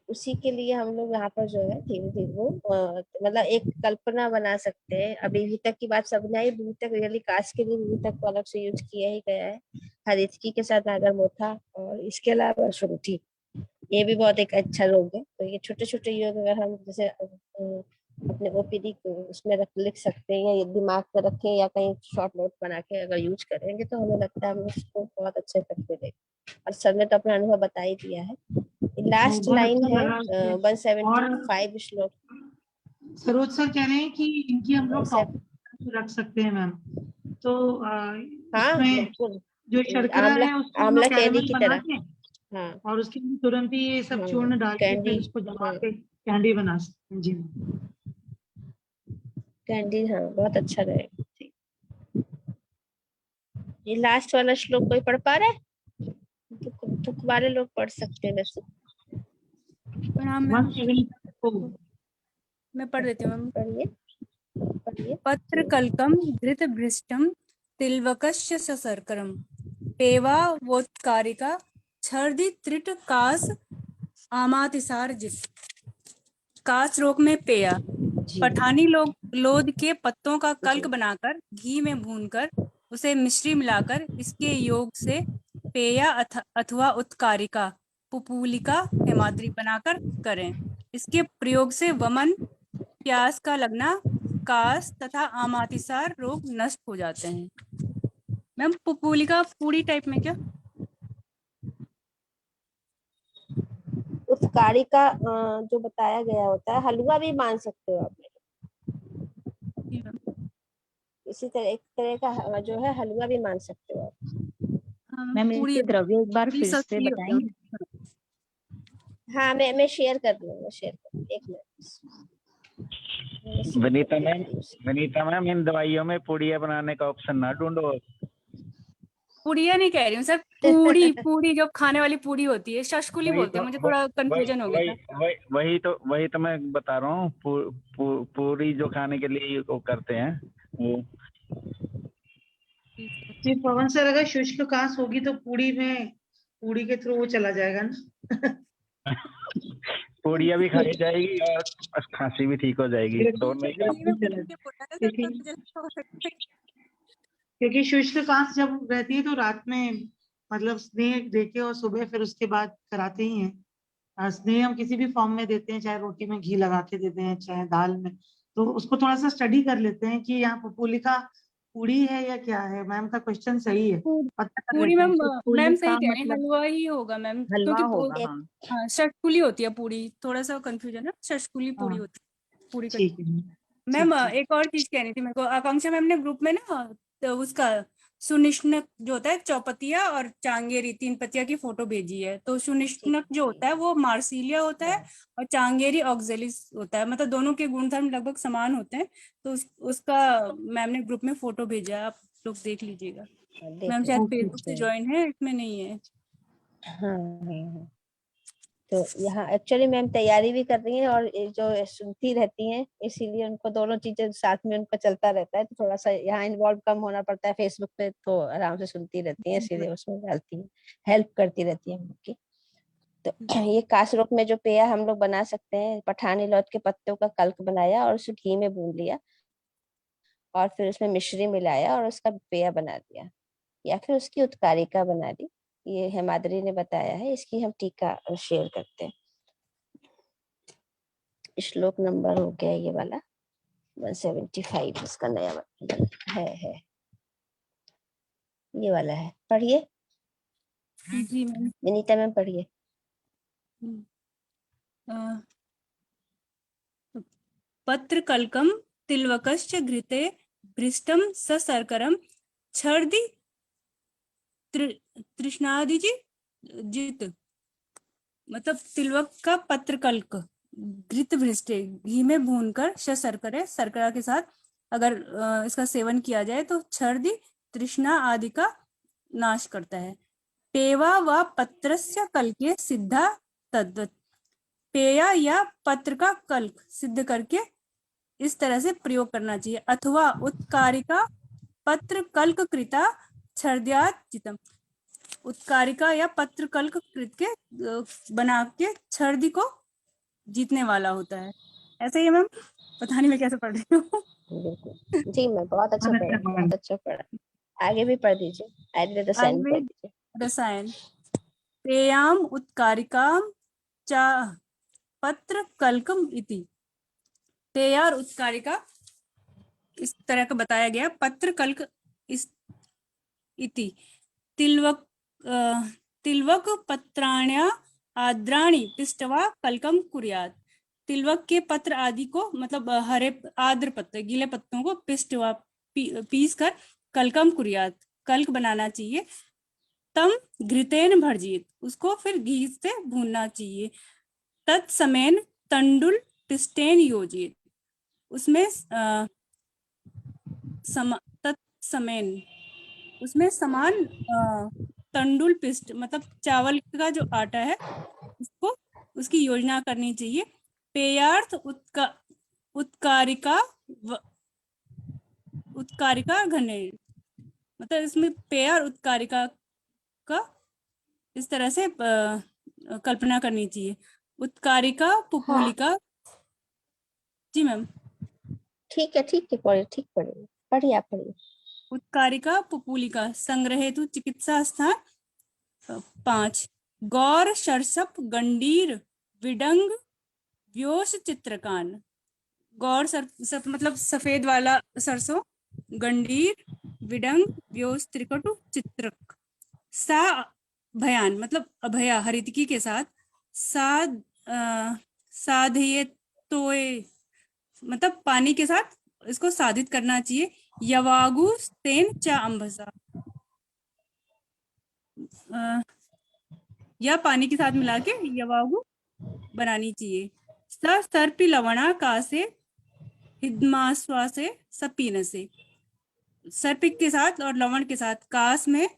उसी के लिए हम लोग यहाँ पर जो है धीरे धीरे वो मतलब एक कल्पना बना सकते हैं। अभी विभितक की बात सबने आई, विभितक रियली काश के लिए विभितक को अलग से यूज किया ही गया है। हरितकी के साथ नागरमोथा, और इसके अलावा शुंठी, ये भी बहुत एक अच्छा रोग है। तो ये छोटे छोटे योग अगर हम जैसे अपने ओपीडी को उसमें लिख सकते हैं, या दिमाग में रखें, या कहीं शॉर्ट नोट बना के अगर यूज करेंगे, तो हमें लगता है हमें उसको बहुत अच्छे इफेक्ट मिलेगा। और सर ने तो अपना अनुभव बता ही दिया है। लास्ट लाइन है 175 श्लोक। सरोज सर कह रहे हैं कि इनकी हम लोग रख सकते हैं मैम। तो हाँ उसमें बिल्कुल, जो शर्करा आंवला है उसको हम आंवला लोग कैंडी कैरमल की बना तरह। के हाँ और उसके अंदर तुरंत ही ये सब चूर्ण डाल के कैंडी। फिर उसको जमा के कैंडी बना सकते हैं। जी कैंडी, हाँ बहुत अच्छा रहेगा। ठीक। ये लास्ट वाला श्लोक कोई पढ़ पा रहा है? दुख वाले लोग पढ़ सकते हैं वैसे। प्रणाम मैम, 174। मैं पढ़ देती हूँ मैम। पढ़िए पढ़िए। पत्र कल्कम धृत भृष्टम तिलवकस्य सशर्करम पेवा वोत्कारिका छर्दि त्रिट कास आमातिसार जित। कास रोग में पेया, जी पठानी लोग लोद के पत्तों का कल्क बनाकर घी में भूनकर उसे मिश्री मिलाकर इसके योग से पेया अथवा उत्कारिका पुपूलिका हेमाद्री बनाकर करें। इसके प्रयोग से वमन, प्यास का लगना, कास तथा आमातिसार रोग नष्ट हो जाते हैं। मैम पुपूलिका पूरी टाइप में क्या? उत्कारी का जो बताया गया होता है, हलवा भी मान सकते हो आप। इसी तरह एक तरह का जो है हलवा भी मान सकते हो आप। हाँ मैम पूरी इसके द्रव्य एक बार पूरी फिर से सस्ती हो गया। बताएंगे? हाँ मैं शेयर कर दूंगा, शेयर कर एक मिनट। विनीता मैम इन दवाइयों में पुड़िया बनाने का ऑप्शन ना ढूंढो। पुड़िया नहीं कह रही हूँ सर, पूड़ी पूड़ी जो खाने वाली पूड़ी होती है, शशकुली वही बोलते तो हैं, मुझे थोड़ा कंफ्यूजन हो गया था। वही तो मैं बता रहा हूँ। पूरी जो खाने के लिए वो करते हैं वो। जी पवन सर, अगर शुष्क काश होगी तो पूड़ी के थ्रू वो चला जाएगा ना। पूड़िया भी खाई जाएगी और खांसी भी ठीक हो जाएगी, दोनों ही क्योंकि शुष्क काश जब रहती है तो रात में मतलब स्नेह देके और सुबह फिर उसके बाद कराते ही हैं। स्नेह हम किसी भी फॉर्म में देते हैं, चाहे रोटी में घी लगा के देते हैं चाहे दाल में, तो उसको थोड़ा सा स्टडी कर लेते हैं कि यहाँ पुपुलिका पूड़ी है या क्या है। मैम का क्वेश्चन सही है, पता कर पूरी लेते मैम, हैं। मैम पुपुलिका सही कह रही हैं, मतलब हलवा ही होगा मैम, हलवा क्योंकि होगा। हाँ हाँ शशकुली होती है पूरी, थोड़ा सा कंफ्यूजन है, शशकुली पूरी हाँ होती है पूरी का। ठीक है मैम ठीक। एक और चीज कहनी थी मेरे को, आकांक्षा मैम ने ग्रुप में ना तो उसका सुनिश्नक जो होता है चौपतिया और चांगेरी 3 पत्तिया की फोटो भेजी है। तो सुनिश्नक जो होता है वो मार्सिलिया होता है और चांगेरी ऑक्जेलिस होता है, मतलब दोनों के गुणधर्म लगभग समान होते हैं। तो उसका मैम ने ग्रुप में फोटो भेजा है, आप लोग देख लीजिएगा। मैम शायद फेसबुक से ज्वाइन है, इसमें नहीं है। हाँ तो यहाँ एक्चुअली मैम तैयारी भी कर रही हैं और ये जो सुनती रहती हैं, इसीलिए उनको दोनों चीजें साथ में उनका चलता रहता है। तो थोड़ा सा यहाँ इन्वॉल्व कम होना पड़ता है फेसबुक पे, तो आराम से सुनती रहती हैं, इसीलिए उसमें डालती हैं, हेल्प करती रहती है हम लोग की। तो ये कासरोक में जो पेया हम लोग बना सकते हैं, पठानी लौट के पत्तों का कल्क बनाया और उसे घी में भून लिया और फिर उसमें मिश्री मिलाया और उसका पेया बना दिया, या फिर उसकी उत्कारिका बना दी। ये हेमाद्री ने बताया है, इसकी हम टीका शेयर करते हैं। श्लोक नंबर हो गया ये वाला 175, इसका नया है ये वाला है। पढ़िए जी मैम। विनीता मैम पढ़िए। पत्र कल्कम तिलवकश्च घृते भृष्टम सशर्करम छर्दि तृष्णादिजि जित। मतलब तिलवक का पत्र कल्क घृत भृष्टे घी में भूनकर शर्करा शर्करा के साथ अगर इसका सेवन किया जाए तो छर्दि तृष्णा आदि का नाश करता है। पेवा व पत्रस्य कल्के सिद्धा तद्वत्। पेया या पत्र का कल्क सिद्ध करके इस तरह से प्रयोग करना चाहिए। अथवा उत्कारिका पत्र कल्क कृता छर्द्यात् जितम। उत्कारिका या पत्र कल्क कृत के बना के छर्दी को जीतने वाला होता है। ऐसा ही मैम, पता नहीं मैं कैसे पढ़ रही हूँ। बिल्कुल जी मैम, बहुत अच्छा पढ़ा, बहुत अच्छा पढ़ा। आगे भी पढ़ दीजिए, आगे रसायन पढ़ दीजिए। रसायन पेयाम उत्कारिकाम चा पत्र कल्कम इति। पेय और उत्कारिका इस तरह का बताया गया। पत्र कल्क इस इति तिलवक तिलवक पत्राण्या आद्राणि पिष्टवा कल्कम कुर्यात्। तिलवक के पत्र आदि को मतलब हरे आद्र पत्ते गीले पत्तों को पिष्टवा पीस कर कल्कम कुर्यात् कल्क बनाना चाहिए। तम घृतेन भर्जित, उसको फिर घी से भूनना चाहिए। तत्समेन तंडुल पिस्टेन योजित, उसमें तत्समेन उसमें समान तंडुल पिष्ट मतलब चावल का जो आटा है उसको उसकी योजना करनी चाहिए। पेयार्थ उत्कारिका उत्कारिका घने, मतलब इसमें पेय और उत्कारिका का इस तरह से कल्पना करनी चाहिए। उत्कारिका पुपूलिका। जी मैम। ठीक है पढ़िए, ठीक पढ़िए आप पढ़िए। उत्कारिका पुपूलिका संग्रहेतु चिकित्सा स्थान 5। गौर शरसप गंडीर विडंग व्योश चित्रकान। गौर सरसप मतलब सफेद वाला सरसों, गंडीर विडंग व्योश त्रिकटु चित्रक। सा भयान मतलब अभया हरितकी के साथ। साधये तोय मतलब पानी के साथ इसको साधित करना चाहिए। यवागु तेन चा अंबसा, या पानी के साथ मिला के यवागु बनानी चाहिए। सर्पी लवणा का से हिदमास्वा से सपीन से, सर्पिक के साथ और लवण के साथ कास में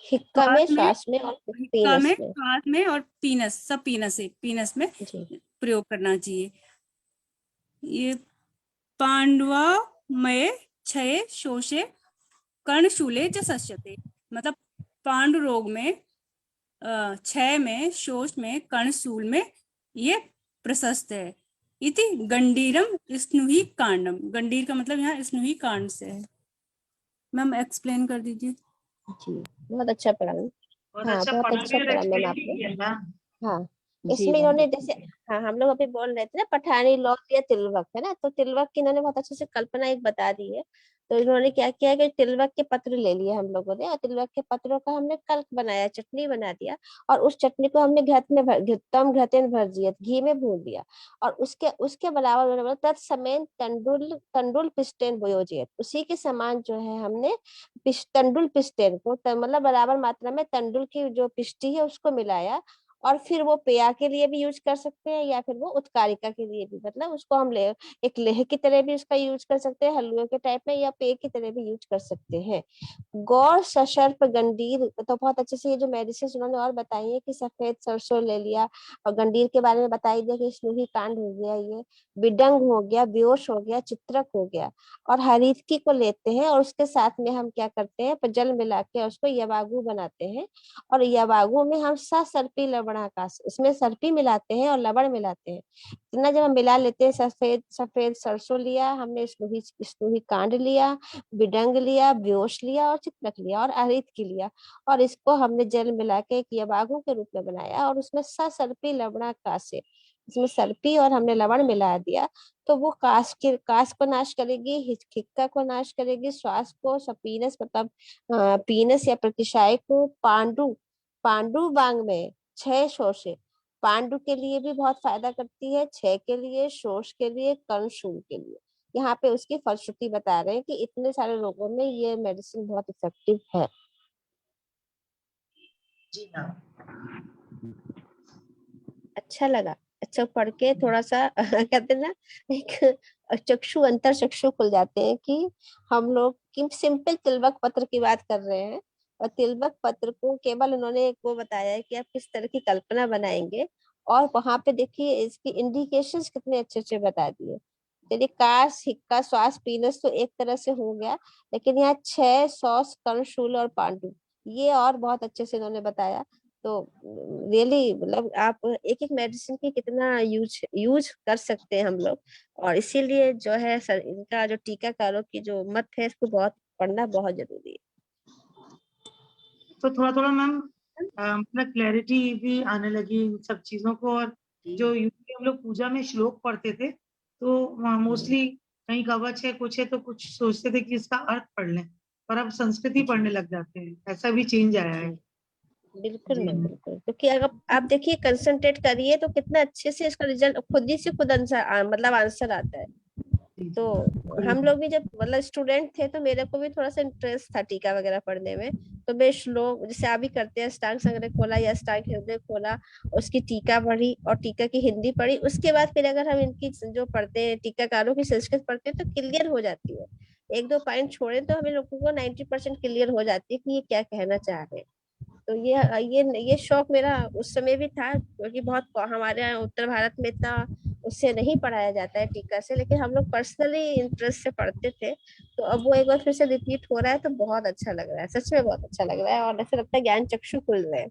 हिक्का में, श्वास में और पीनस में, कास में और पीनस पीनस में प्रयोग करना चाहिए। ये पांडवामय क्षय शोषे कर्णशूले च सस्यते, मतलब पांडु रोग में, क्षय में, शोष में, कर्णशूल में ये प्रशस्त है। इति गंडीरम स्नुहि कांडम, गंडीर का मतलब यहाँ स्नुहि कांड से है। मैम एक्सप्लेन कर दीजिए। जी बहुत अच्छा पढ़ा। बहुत हाँ अच्छा बहुत पढ़ा अच्छा भी और पढ़ा मैम explain आपने। भी किया ना। हाँ इसमें इन्होंने जैसे, हाँ हम लोग अभी बोल रहे थे ना पठानी लौट या तिलवक है ना, तो तिलवक की इन्होंने बहुत अच्छे से कल्पना एक बता दी है। तो इन्होंने क्या किया कि तिलवक के पत्र ले लिए हम लोगों ने, और तिलवक के पत्रों का हमने कल्क बनाया, चटनी बना दिया, और उस चटनी को हमने घृतम घृतेन भर दिया, घी में भून दिया, और उसके उसके बराबर तत्समेन तंडुल पिस्टेन वयोजित, उसी के समान जो है हमने तंडुल पिस्टेन को मतलब बराबर मात्रा में तंडुल की जो पिष्टी है उसको मिलाया, और फिर वो पेया के लिए भी यूज कर सकते हैं, या फिर वो उत्कारिका के लिए भी, मतलब उसको हम एक लेह की तरह भी उसका यूज कर सकते हैं हलवे के टाइप में, या पेय की तरह भी यूज कर सकते हैं। गौर सशर्प गंडीर, तो बहुत अच्छे से ये जो मेडिसिन उन्होंने और बताई है कि सफेद सरसों ले लिया, और गंडीर के बारे में बताई दिया कि स्नुही कांड हो गया, ये बिडंग हो गया, व्योश हो गया, चित्रक हो गया, और हरीतकी को लेते हैं, और उसके साथ में हम क्या करते हैं, जल मिला के उसको यवागु बनाते हैं, और यवागु में हम सर्पी लवणा का, इसमें सर्पी मिलाते हैं और लवण मिलाते हैं। इतना जब हम मिला लेते हैं, सफेद सरसों लिया हमने, स्नुही कांड लिया, बिडंग लिया, व्योश लिया, और चित्रक लिया, और हरित की लिया, और इसको हमने जल मिला के एक यवागु के रूप में बनाया, और उसमें सर्पी लवणा का से, इसमें सर्पी और हमने लवण मिला दिया, तो वो कास को नाश करेगी, हिक्का को नाश करेगी, श्वास को, सपीनस मतलब पीनस या प्रतिशाय को, पांडु बांग में क्षय शोषे, पांडु के लिए भी बहुत फायदा करती है, क्षय के लिए, शोष के लिए, कर्णशूल के लिए। यहाँ पे उसकी फलश्रुति बता रहे हैं कि इतने सारे रोगों में ये मेडिसिन बहुत इफेक्टिव है। जी हाँ अच्छा लगा, अच्छा पढ़ के थोड़ा सा कहते हैं ना, एक चक्षु खुल जाते हैं कि हम लोग कि सिंपल तिलवक पत्र की बात कर रहे हैं, और तिलवक पत्र को केवल उन्होंने एक वो बताया है कि आप किस तरह की कल्पना बनाएंगे, और वहां पे देखिए इसकी इंडिकेशंस कितने अच्छे अच्छे बता दिए। चलिए कास, हिक्का, श्वास, पीनस तो एक तरह से हो गया, लेकिन यहाँ क्षय, शौच, कर्णशूल और पांडु, ये और बहुत अच्छे से इन्होंने बताया। तो रियली मतलब आप एक एक मेडिसिन की कितना यूज कर सकते हैं हम लोग, और इसीलिए जो है सर इनका जो टीकाकारों की जो मत है इसको बहुत पढ़ना बहुत जरूरी है। तो थोड़ा थोड़ा मैम मतलब क्लैरिटी भी आने लगी इन सब चीजों को, और जो यूजली हम लोग पूजा में श्लोक पढ़ते थे तो मोस्टली कहीं कवच है कुछ है तो कुछ सोचते थे कि इसका अर्थ पढ़ लें, पर अब संस्कृति पढ़ने लग जाते हैं, ऐसा भी चेंज आया है। बिल्कुल मैम बिल्कुल, क्योंकि अगर आप देखिए कंसंट्रेट करिए तो कितना अच्छे से इसका रिजल्ट खुद ही से खुद आंसर मतलब आंसर आता है। तो हम लोग भी जब मतलब स्टूडेंट थे तो मेरे को भी थोड़ा सा इंटरेस्ट था टीका वगैरह पढ़ने में। तो मैं श्लोक जैसे आप भी करते हैं, अष्टांग संग्रह खोला या अष्टांग हृदय खोला, उसकी टीका पढ़ी और टीका की हिंदी पढ़ी। उसके बाद फिर अगर हम इनकी जो पढ़ते हैं टीकाकारों की संस्कृत पढ़ते हैं तो क्लियर हो जाती है। एक दो पॉइंट छोड़े तो हमें लोगों को 90% क्लियर हो जाती है कि ये क्या कहना चाह रहे हैं। तो ये शौक मेरा उस समय भी था, क्योंकि बहुत हमारे यहाँ उत्तर भारत में इतना उससे नहीं पढ़ाया जाता है टीका से, लेकिन हम लोग पर्सनली इंटरेस्ट से पढ़ते थे। तो अब वो एक बार फिर से रिपीट हो रहा है तो बहुत अच्छा लग रहा है, सच में बहुत अच्छा लग रहा है। और ऐसा लगता है ज्ञान चक्षु खुल रहे हैं,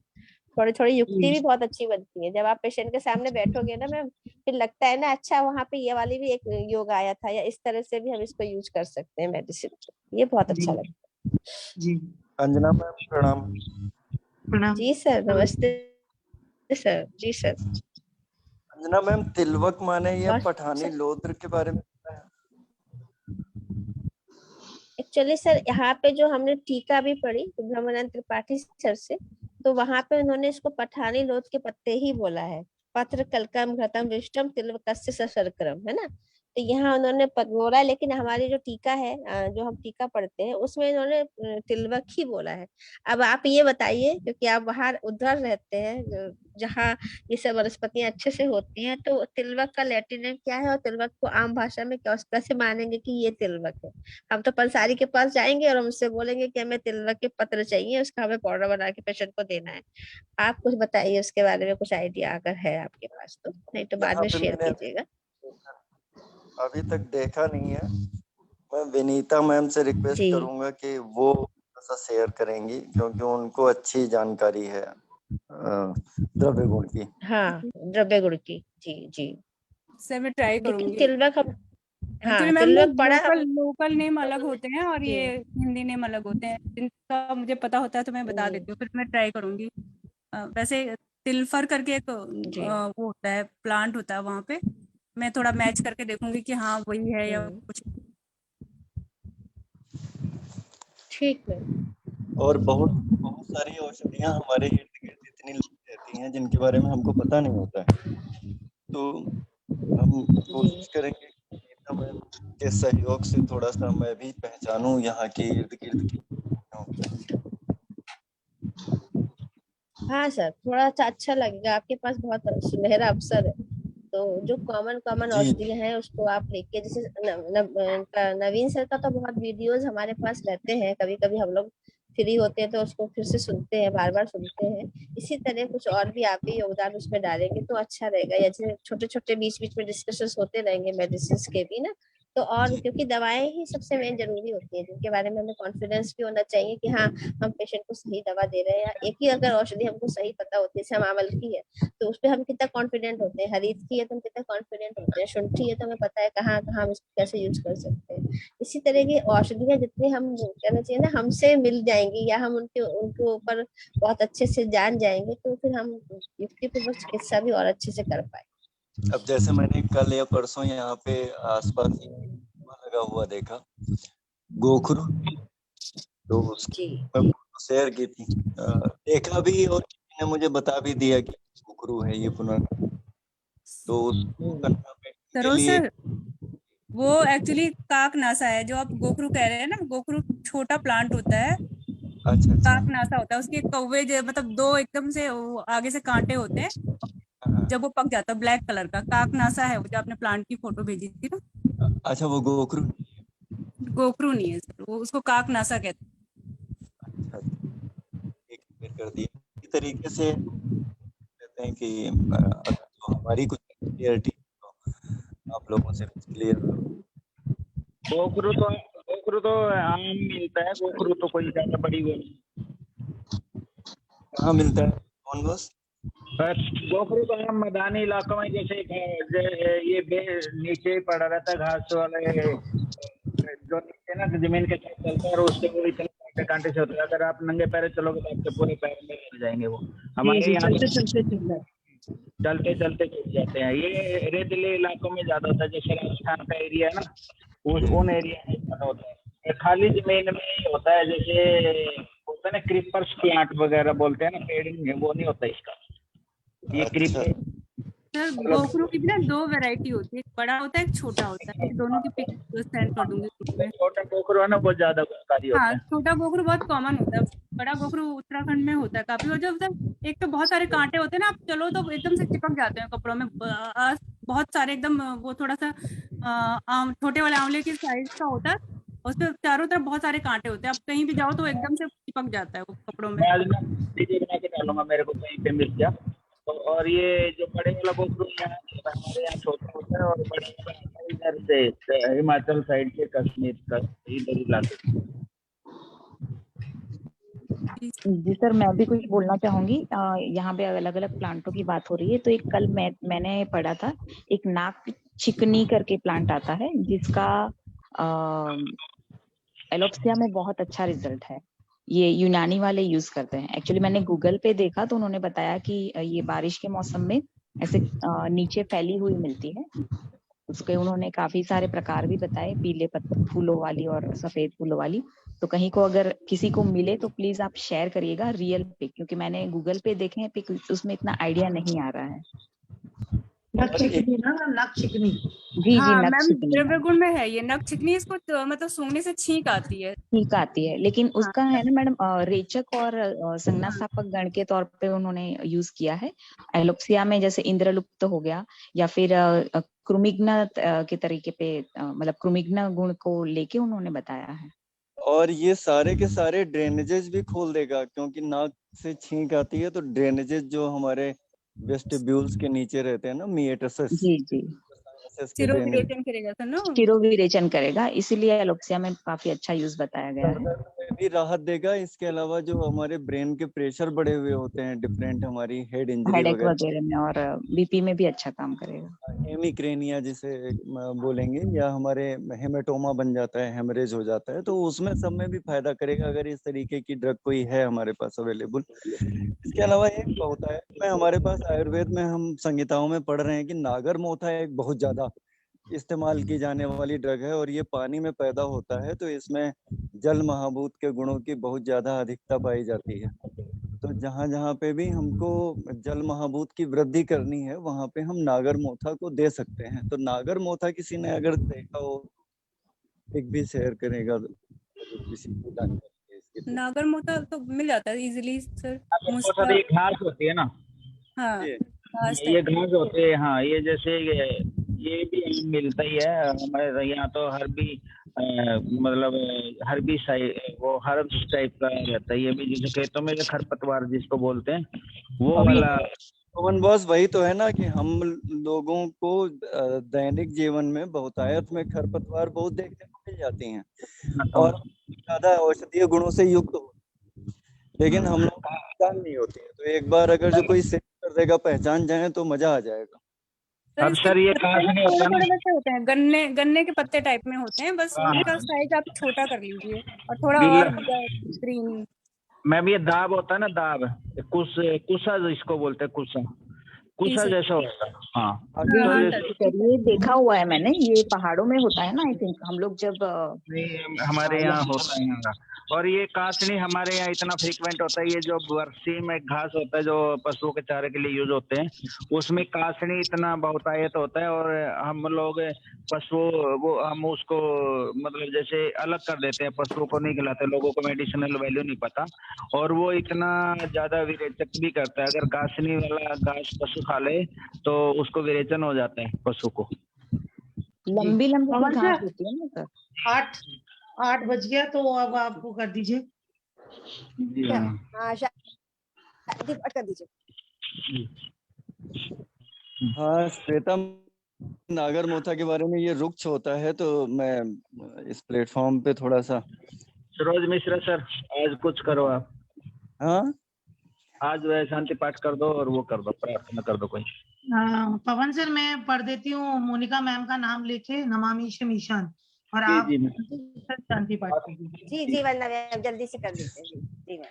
थोड़ी थोड़ी युक्ति भी बहुत अच्छी बनती है जब आप पेशेंट के सामने बैठोगे ना मैम। फिर लगता है ना अच्छा वहाँ पे ये वाली भी एक योग आया था, या इस तरह से भी हम इसको यूज कर सकते हैं मेडिसिन। ये बहुत अच्छा लगता है जी। अंजना मैम प्रणाम। प्रणाम। जी सर, नमस्ते सर। जी सर। अंजना मैम तिलवक माने या और पठानी लोत्र के बारे में एक्चुअली सर यहाँ पे जो हमने टीका भी पढ़ी तो ब्रह्मानंद त्रिपाठी सर से, तो वहां पे उन्होंने इसको पठानी लोथ के पत्ते ही बोला है। पत्र कलकम घृतम विष्टम तिलवकस्य सशर्करम, है ना। तो यहाँ उन्होंने बोला है, लेकिन हमारी जो टीका है जो हम टीका पढ़ते हैं उसमें इन्होंने तिलवक ही बोला है। अब आप ये बताइए, क्योंकि आप बाहर उधर रहते हैं जहाँ ये सब वनस्पतियां अच्छे से होती हैं, तो तिलवक का लैटिन नेम क्या है और तिलवक को आम भाषा में कैसे मानेंगे कि ये तिलवक है। हम तो पंसारी के पास जाएंगे और हमसे बोलेंगे कि हमें तिलवक के पत्र चाहिए, उसका हमें पाउडर बना के पेशेंट को देना है। आप कुछ बताइए उसके बारे में, कुछ आइडिया अगर है आपके पास तो, नहीं तो बाद में शेयर कीजिएगा। अभी तक देखा नहीं है। मैं विनीता मैम से रिक्वेस्ट करूंगा कि वो ऐसा शेयर करेंगी, क्योंकि उनको अच्छी जानकारी है द्रव्य गुण की। हाँ, द्रव्य गुण की। जी जी सर मैं ट्राई करूंगी। तिलवक हम एक्चुअली मैम लोकल नेम अलग होते हैं और ये हिंदी नेम अलग होते हैं, जिनका मुझे पता होता है तो मैं बता देती हूँ, फिर मैं ट्राई करूंगी। वैसे तिलफर करके एक वो होता है, प्लांट होता है, वहां पे मैं थोड़ा मैच करके देखूंगी कि हाँ वही है या कुछ। ठीक है। और बहुत सारी औषधियां हमारे इर्द गिर्द इतनी रहती हैं जिनके बारे में हमको पता नहीं होता है, तो हम कोशिश करेंगे के सहयोग से थोड़ा सा मैं भी पहचानूं यहाँ के इर्द गिर्द की। हाँ सर, थोड़ा सा अच्छा लगेगा, आपके पास बहुत सुनहरा अवसर है। तो जो कॉमन औषधियां हैं उसको आप लेके, जैसे नवीन सर का तो बहुत वीडियोस हमारे पास रहते हैं, कभी कभी हम लोग फ्री होते हैं तो उसको फिर से सुनते हैं, बार बार सुनते हैं। इसी तरह कुछ और भी आप भी योगदान उसमें डालेंगे तो अच्छा रहेगा, या जैसे छोटे छोटे बीच बीच में डिस्कशंस होते रहेंगे मेडिसिन के भी ना, तो और क्योंकि दवाएं ही सबसे मेन जरूरी होती है, जिनके बारे में हमें कॉन्फिडेंस भी होना चाहिए कि हाँ हम पेशेंट को सही दवा दे रहे हैं। एक ही अगर औषधि हमको सही पता होती है, जैसे हम आंवल की है तो उस पर हम कितना कॉन्फिडेंट होते हैं, हरीत की है तो हम कितना कॉन्फिडेंट होते हैं, शुंठी है तो हमें पता है कहाँ कहाँ हम इसको कैसे यूज कर सकते हैं। इसी तरह की औषधियां जितनी हम कहना चाहिए ना हमसे मिल जाएंगी, या हम उनके ऊपर बहुत अच्छे से जान जाएंगे, तो फिर हम युक्तिपूर्वक चिकित्सा भी और अच्छे से कर पाए। अब जैसे मैंने कल या परसों यहाँ पे आसपास लगा हुआ देखा गोखरू, तो उसकी शेयर की थी, देखा भी और किसी ने मुझे बता भी दिया कि गोखरू है ये पुनः, तो उसको सर वो एक्चुअली काकनासा है जो आप गोखरू कह रहे हैं ना। गोखरू छोटा प्लांट होता है, काकनासा होता है, उसके कौवे मतलब दो एकदम से आगे से कांटे होते हैं, जब वो पक जाता है ब्लैक कलर का, काकनासा है वो जो आपने प्लांट की फोटो भेजी थी ना। अच्छा, वो गोखरू नहीं है सर, वो उसको काकनासा कहते हैं। अच्छा, कर दिया इस तरीके से कहते हैं कि तो हमारी कुछ क्लियरिटी तो आप लोगों से क्लियर। गोखरू तो आम मिलता है, गोखरू तो कोई ज्यादा बड़ी वो कहाँ मिलता है, कौन बस गोखरू तो आम मैदानी इलाकों में, जैसे ये नीचे पड़ा रहता है घास वाले जो नीचे ना जमीन के साथ चलता है, और उससे वो इतने कांटे से होता है, अगर आप नंगे पैर चलोगे तो आपके पूरे पैर में लग जाएंगे। वो हमारे यहाँ चलते चलते छूट जाते हैं। ये रेतीले इलाकों में ज्यादा होता है, जैसे राजस्थान का एरिया है ना, उन एरिया में ज्यादा होता है। खाली जमीन में ही होता है, जैसे होता है ना क्रीपर्स प्लांट वगैरह बोलते हैं ना, पेड़ वो नहीं होता इसका। ये क्रीपर सर गोखरू की भी ना 2 वैरायटी होती है, एक बड़ा होता है एक छोटा होता है, दोनों की पिक सेंड कर दूंगी ग्रुप में। छोटा गोखरू है ना बहुत ज्यादा गुणकारी होता हाँ, है। छोटा गोखरू बहुत कॉमन होता है, बड़ा गोखरू उत्तराखंड में होता है काफी। और जो मतलब एक तो बहुत सारे कांटे होते हैं ना, आप चलो तो एकदम से चिपक जाते हैं कपड़ों में, बहुत सारे एकदम, वो थोड़ा सा छोटे वाले आंवले की साइज का होता है, उसपे चारों तरफ बहुत सारे कांटे होते हैं, आप कहीं भी जाओ तो एकदम से चिपक जाता है वो कपड़ों में। मैं आज ना वीडियो बना के डालूंगा, मेरे को कहीं पे मिल गया तो। और ये जो बड़े वाला गोखरू यहाँ हमारे यहाँ छोटा होता है, और बड़े वाला इधर से हिमाचल साइड से कश्मीर का इधर इलाके। जी सर, मैं भी कुछ बोलना चाहूंगी। यहाँ पे अलग अलग प्लांटों की बात हो रही है, तो एक कल मैंने पढ़ा था, एक नाक चिकनी करके प्लांट आता है जिसका एलोप्सिया में बहुत अच्छा रिजल्ट है। ये यूनानी वाले यूज करते हैं। एक्चुअली मैंने गूगल पे देखा तो उन्होंने बताया कि ये बारिश के मौसम में ऐसे नीचे फैली हुई मिलती है। उसके उन्होंने काफी सारे प्रकार भी बताए, पीले फूलों वाली और सफेद फूलों वाली। तो कहीं को अगर किसी को मिले तो प्लीज आप शेयर करिएगा रियल पिक, क्योंकि मैंने गूगल पे देखे हैं पिक, उसमें इतना आइडिया नहीं आ रहा है। नक चिकनी ना, नक चिकनी। जी हाँ जी, नक मैम, चिकनी द्रव्य गुण में है ये नक चिकनी, इसको तो, मतलब सूंघने से छींक आती है। ठीक आती है, लेकिन हाँ। उसका है ना मैडम, रेचक और संज्ञास्थापक गण के तौर पे उन्होंने यूज किया है। एलोप्सिया में जैसे इंद्रलुप्त हो गया, या फिर क्रुमिग्ना के तरीके पे, मतलब क्रुमिग्ना गुण को लेके उन्होंने बताया है। और ये सारे के सारे ड्रेनेजेस भी खोल देगा, क्योंकि नाक से छींक आती है तो ड्रेनेजेस जो हमारे वेस्टिब्यूल्स के नीचे रहते हैं ना, मिएटसेस, जी जी, सिरोविरेचन करेगा सर ना। चिरोविरेचन करेगा, इसीलिए एलोप्सिया में काफी अच्छा यूज बताया गया है। भी राहत देगा। इसके अलावा जो हमारे ब्रेन के प्रेशर बढ़े हुए होते हैं, डिफरेंट हमारी हेड इंजरी हेडेक वगैरह वगैरह में और बीपी में भी अच्छा काम करेगा। हेमिक्रेनिया जिसे बोलेंगे, या हमारे हेमेटोमा बन जाता है, हेमरेज हो जाता है, तो उसमें सब में भी फायदा करेगा अगर इस तरीके की ड्रग कोई है हमारे पास अवेलेबल। इसके अलावा एक होता है, मैं हमारे पास आयुर्वेद में हम संहिताओं में पढ़ रहे हैं कि नागर मोथा एक बहुत ज्यादा इस्तेमाल की जाने वाली ड्रग है, और ये पानी में पैदा होता है, तो इसमें जल महाभूत के गुणों की बहुत ज्यादा अधिकता पाई जाती है। तो जहां जहां पे भी हमको जल महाभूत की वृद्धि करनी है, वहां पे हम नागर मोथा को दे सकते हैं। तो नागर मोथा किसी ने अगर देखा हो, एक भी शेयर करेगा तो किसी को जानकारी है इसकी। नागर मोथा तो मिल जाता है इजीली सर। मोथा ये घास होती है ना। हाँ, ये घास होते हैं। हाँ, ये जैसे ये भी मिलता ही है हमारे यहाँ तो। हर भी मतलब हर भी वो हर्ब्स टाइप का रहता है। ये भी जैसे खेतों में जो खरपतवार जिसको बोलते हैं, वो वाला। पवन बॉस, वही तो है ना कि हम लोगों को दैनिक जीवन में बहुतायत में खरपतवार बहुत देखने को मिल जाती हैं और ज्यादा औषधीय गुणों से युक्त हो, लेकिन हम लोग पहचान नहीं होती है। तो एक बार अगर जो कोई सेट कर देगा, पहचान जाए, तो मजा आ जाएगा। अब सर ये घास नहीं होता ना, वैसे होते हैं, गन्ने के पत्ते टाइप में होते हैं, बस उनका साइज आप छोटा कर लीजिए और थोड़ा और ग्रीन। मैम ये दाब होता है ना, दाब, कुसा जिसको बोलते हैं, कुसा जैसा होता है। हाँ, ये देखा हुआ है मैंने, ये पहाड़ों में होता है ना, आई थिंक हम लोग जब हमारे यहाँ होता है यहाँ। और ये कासनी हमारे यहाँ इतना फ्रीक्वेंट होता है। ये जो बरसी में घास होता है जो पशुओं के चारे के लिए यूज होते हैं, उसमें कासनी इतना बहुतायत होता है। और हम लोग हम उसको मतलब जैसे अलग कर देते हैं, पशुओं को नहीं खिलाते, लोगों को मेडिसिनल वैल्यू नहीं पता, और वो इतना ज्यादा विरेचक भी करता है। अगर कासनी वाला घास पशु खा ले तो उसको विरेचन हो जाता है पशु को। लंबी घास होती है ना सर। 8 बज गया, तो अब आपको कर दीजिए। कर दीजिए। हाँ श्वेता, नागर मोथा के बारे में ये रुक्ष होता है, तो मैं इस प्लेटफॉर्म पे थोड़ा सा। सरोज मिश्रा सर, आज कुछ करो आप। हाँ, आज वह शांति पाठ कर दो और वो कर दो, प्रार्थना कर दो कोई। पवन सर, मैं पढ़ देती हूँ मोनिका मैम का नाम लेके, नमामि शमीशान, और आप शांति पाठ कर दीजिए। जी वंदना मैम, जल्दी से कर दीजिए। जी मैम।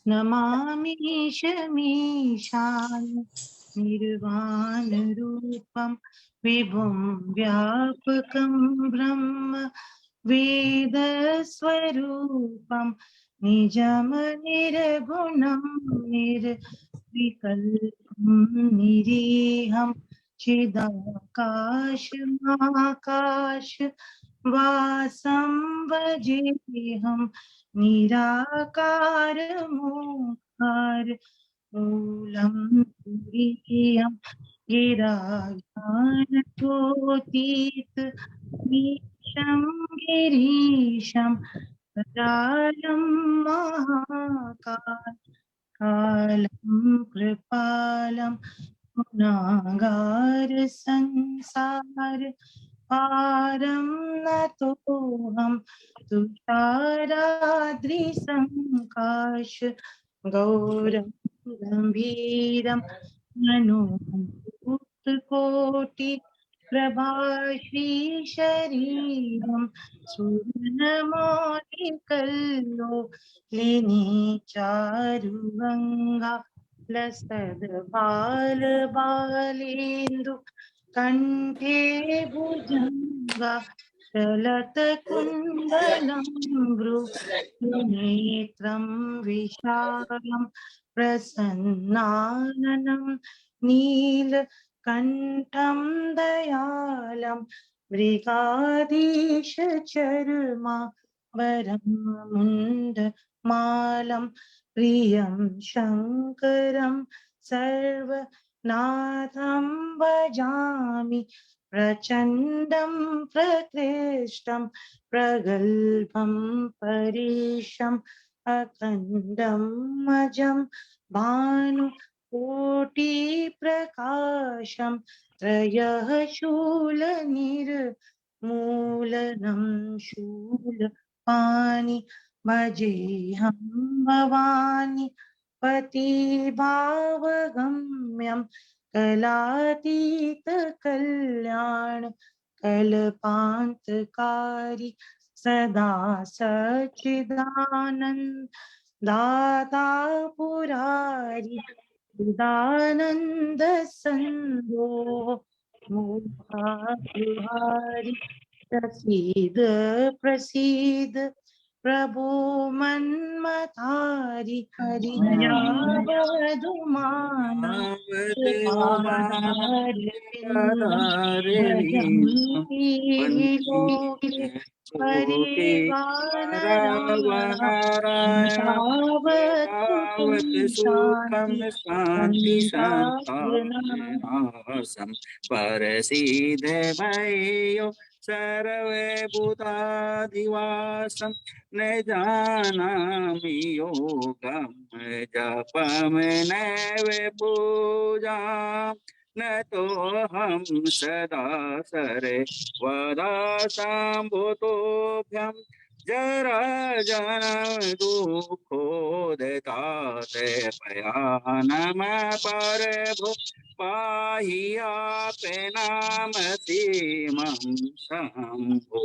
नमामि शमीशान निर्वाण रूपम विभुम व्यापकं ब्रह्म वेद स्वरूपम निजम निर्गुणं विकल्पं निरीहं चिदाकाशमाकाश वासं भजेऽहं निराकारमोकार मूलं तुरीयं गिराज्ञानतोतीत मीशं गिरीशं करालं महाकाल कालं कृपालं गुणागार संसार पारं नतोऽहं तुषाराद्रिसङ्काश गौरं गम्भीरं मनोहूतकोटि प्रभाश्रीशरीरं सुवर्णमौलिकल्लोलिनी चारुगङ्गा लसद्बालबालेन्दु कण्ठे भुजङ्गा चलतकुण्डलं भ्रुनेत्रं विशालं प्रसन्नाननं नीलकण्ठं दयालं मृगाधीशचर्मा वरं मुण्डमालं प्रियं शङ्करं सर्वनाथं भजामि प्रचण्डं प्रकृष्टं प्रगल्भं परेशम् अखण्डम् अजं भानुकोटिप्रकाशं त्रयः शूलनिर्मूलनं शूलपाणि भजेऽहं भवानि पतिभावगम्यं कलातीत कल्याण कल्पान्तकारी सदा सच्चिदानन्द दाता पुरारी चिदानन्द सन्दो मोहाहारी प्रसीद प्रसीद प्रभो मन्मथारी हरियावधुमाना परसिद्ध भयो सर्वे भूतादिवासं न जानामि योगं जपं नैव पूजां न तोऽहं सदा सरे वदासाम्भूतोभ्यं जरा जनम दुःखोदताते पयानम परभो पाहि आपे नाम सीमं शम्भो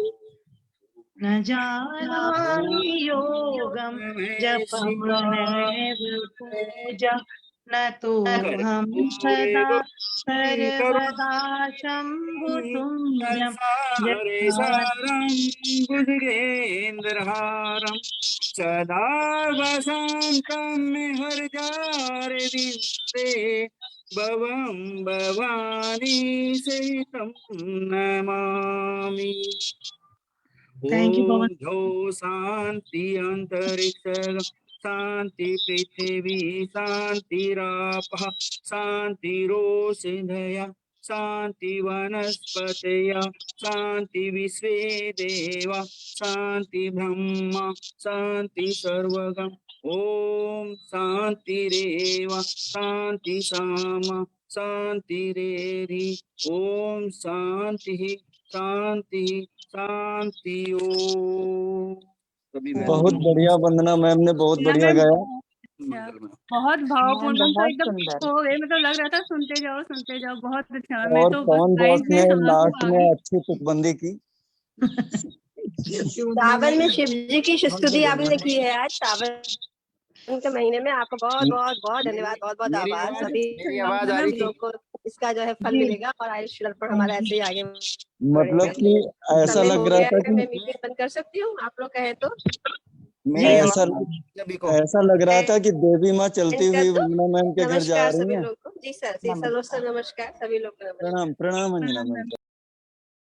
न जानामि योगं जपं नैव पूजा न तोऽहं सदा सर्वदा शम्भुतुल्यं भुजगेन्द्रहारं सदा वसन्तं हृदयारविन्दे भवं भवानी सहितं Namami. Thank you, Om Pawan. जो शांति अंतरिक्ष शांति पृथ्वी शांतिरापः शांतिरोषधयः शांति वनस्पतय शांति विश्वे देवा शांति ब्रह्म शांति सर्वगम ओम शांतिरेव शांति सामा शांतिरेधि ओम शांति शांति शांति ओम। बहुत बढ़िया वंदना मैम ने बहुत बढ़िया गाया। बहुत भावपूर्ण हम तो बहुत एकदम सुंदर। हो गए, मतलब लग रहा था सुनते जाओ बहुत अच्छा। मैं और तो बस पवन लाइन बॉस ने में आंसू लास्ट आ में गए। अच्छी तुकबंदी की। सावन में शिव जी की स्तुति आपने की है आज सावन के महीने में। आपको बहुत बहुत बहुत धन्यवाद, बहुत बहुत आभार। सभी आवाज आ रही थी। लोगों को इसका जो है फल मिलेगा और आयुष दर्पण हमारा ऐसे ही आगे मतलब कि ऐसा समय लग हो रहा गया था है। कि मैं मीटिंग बंद कर सकती हूँ, आप लोग कहें तो। ऐसा सभी को ऐसा लग रहा था कि देवी माँ चलती कर हुई दो। वंदना मैम के घर जा नमस्कार रही सभी हैं। लोग को। जी सर, जी सर, नमस्कार सभी लोग को नमस्कार। प्रणाम प्रणाम अंजना मैम।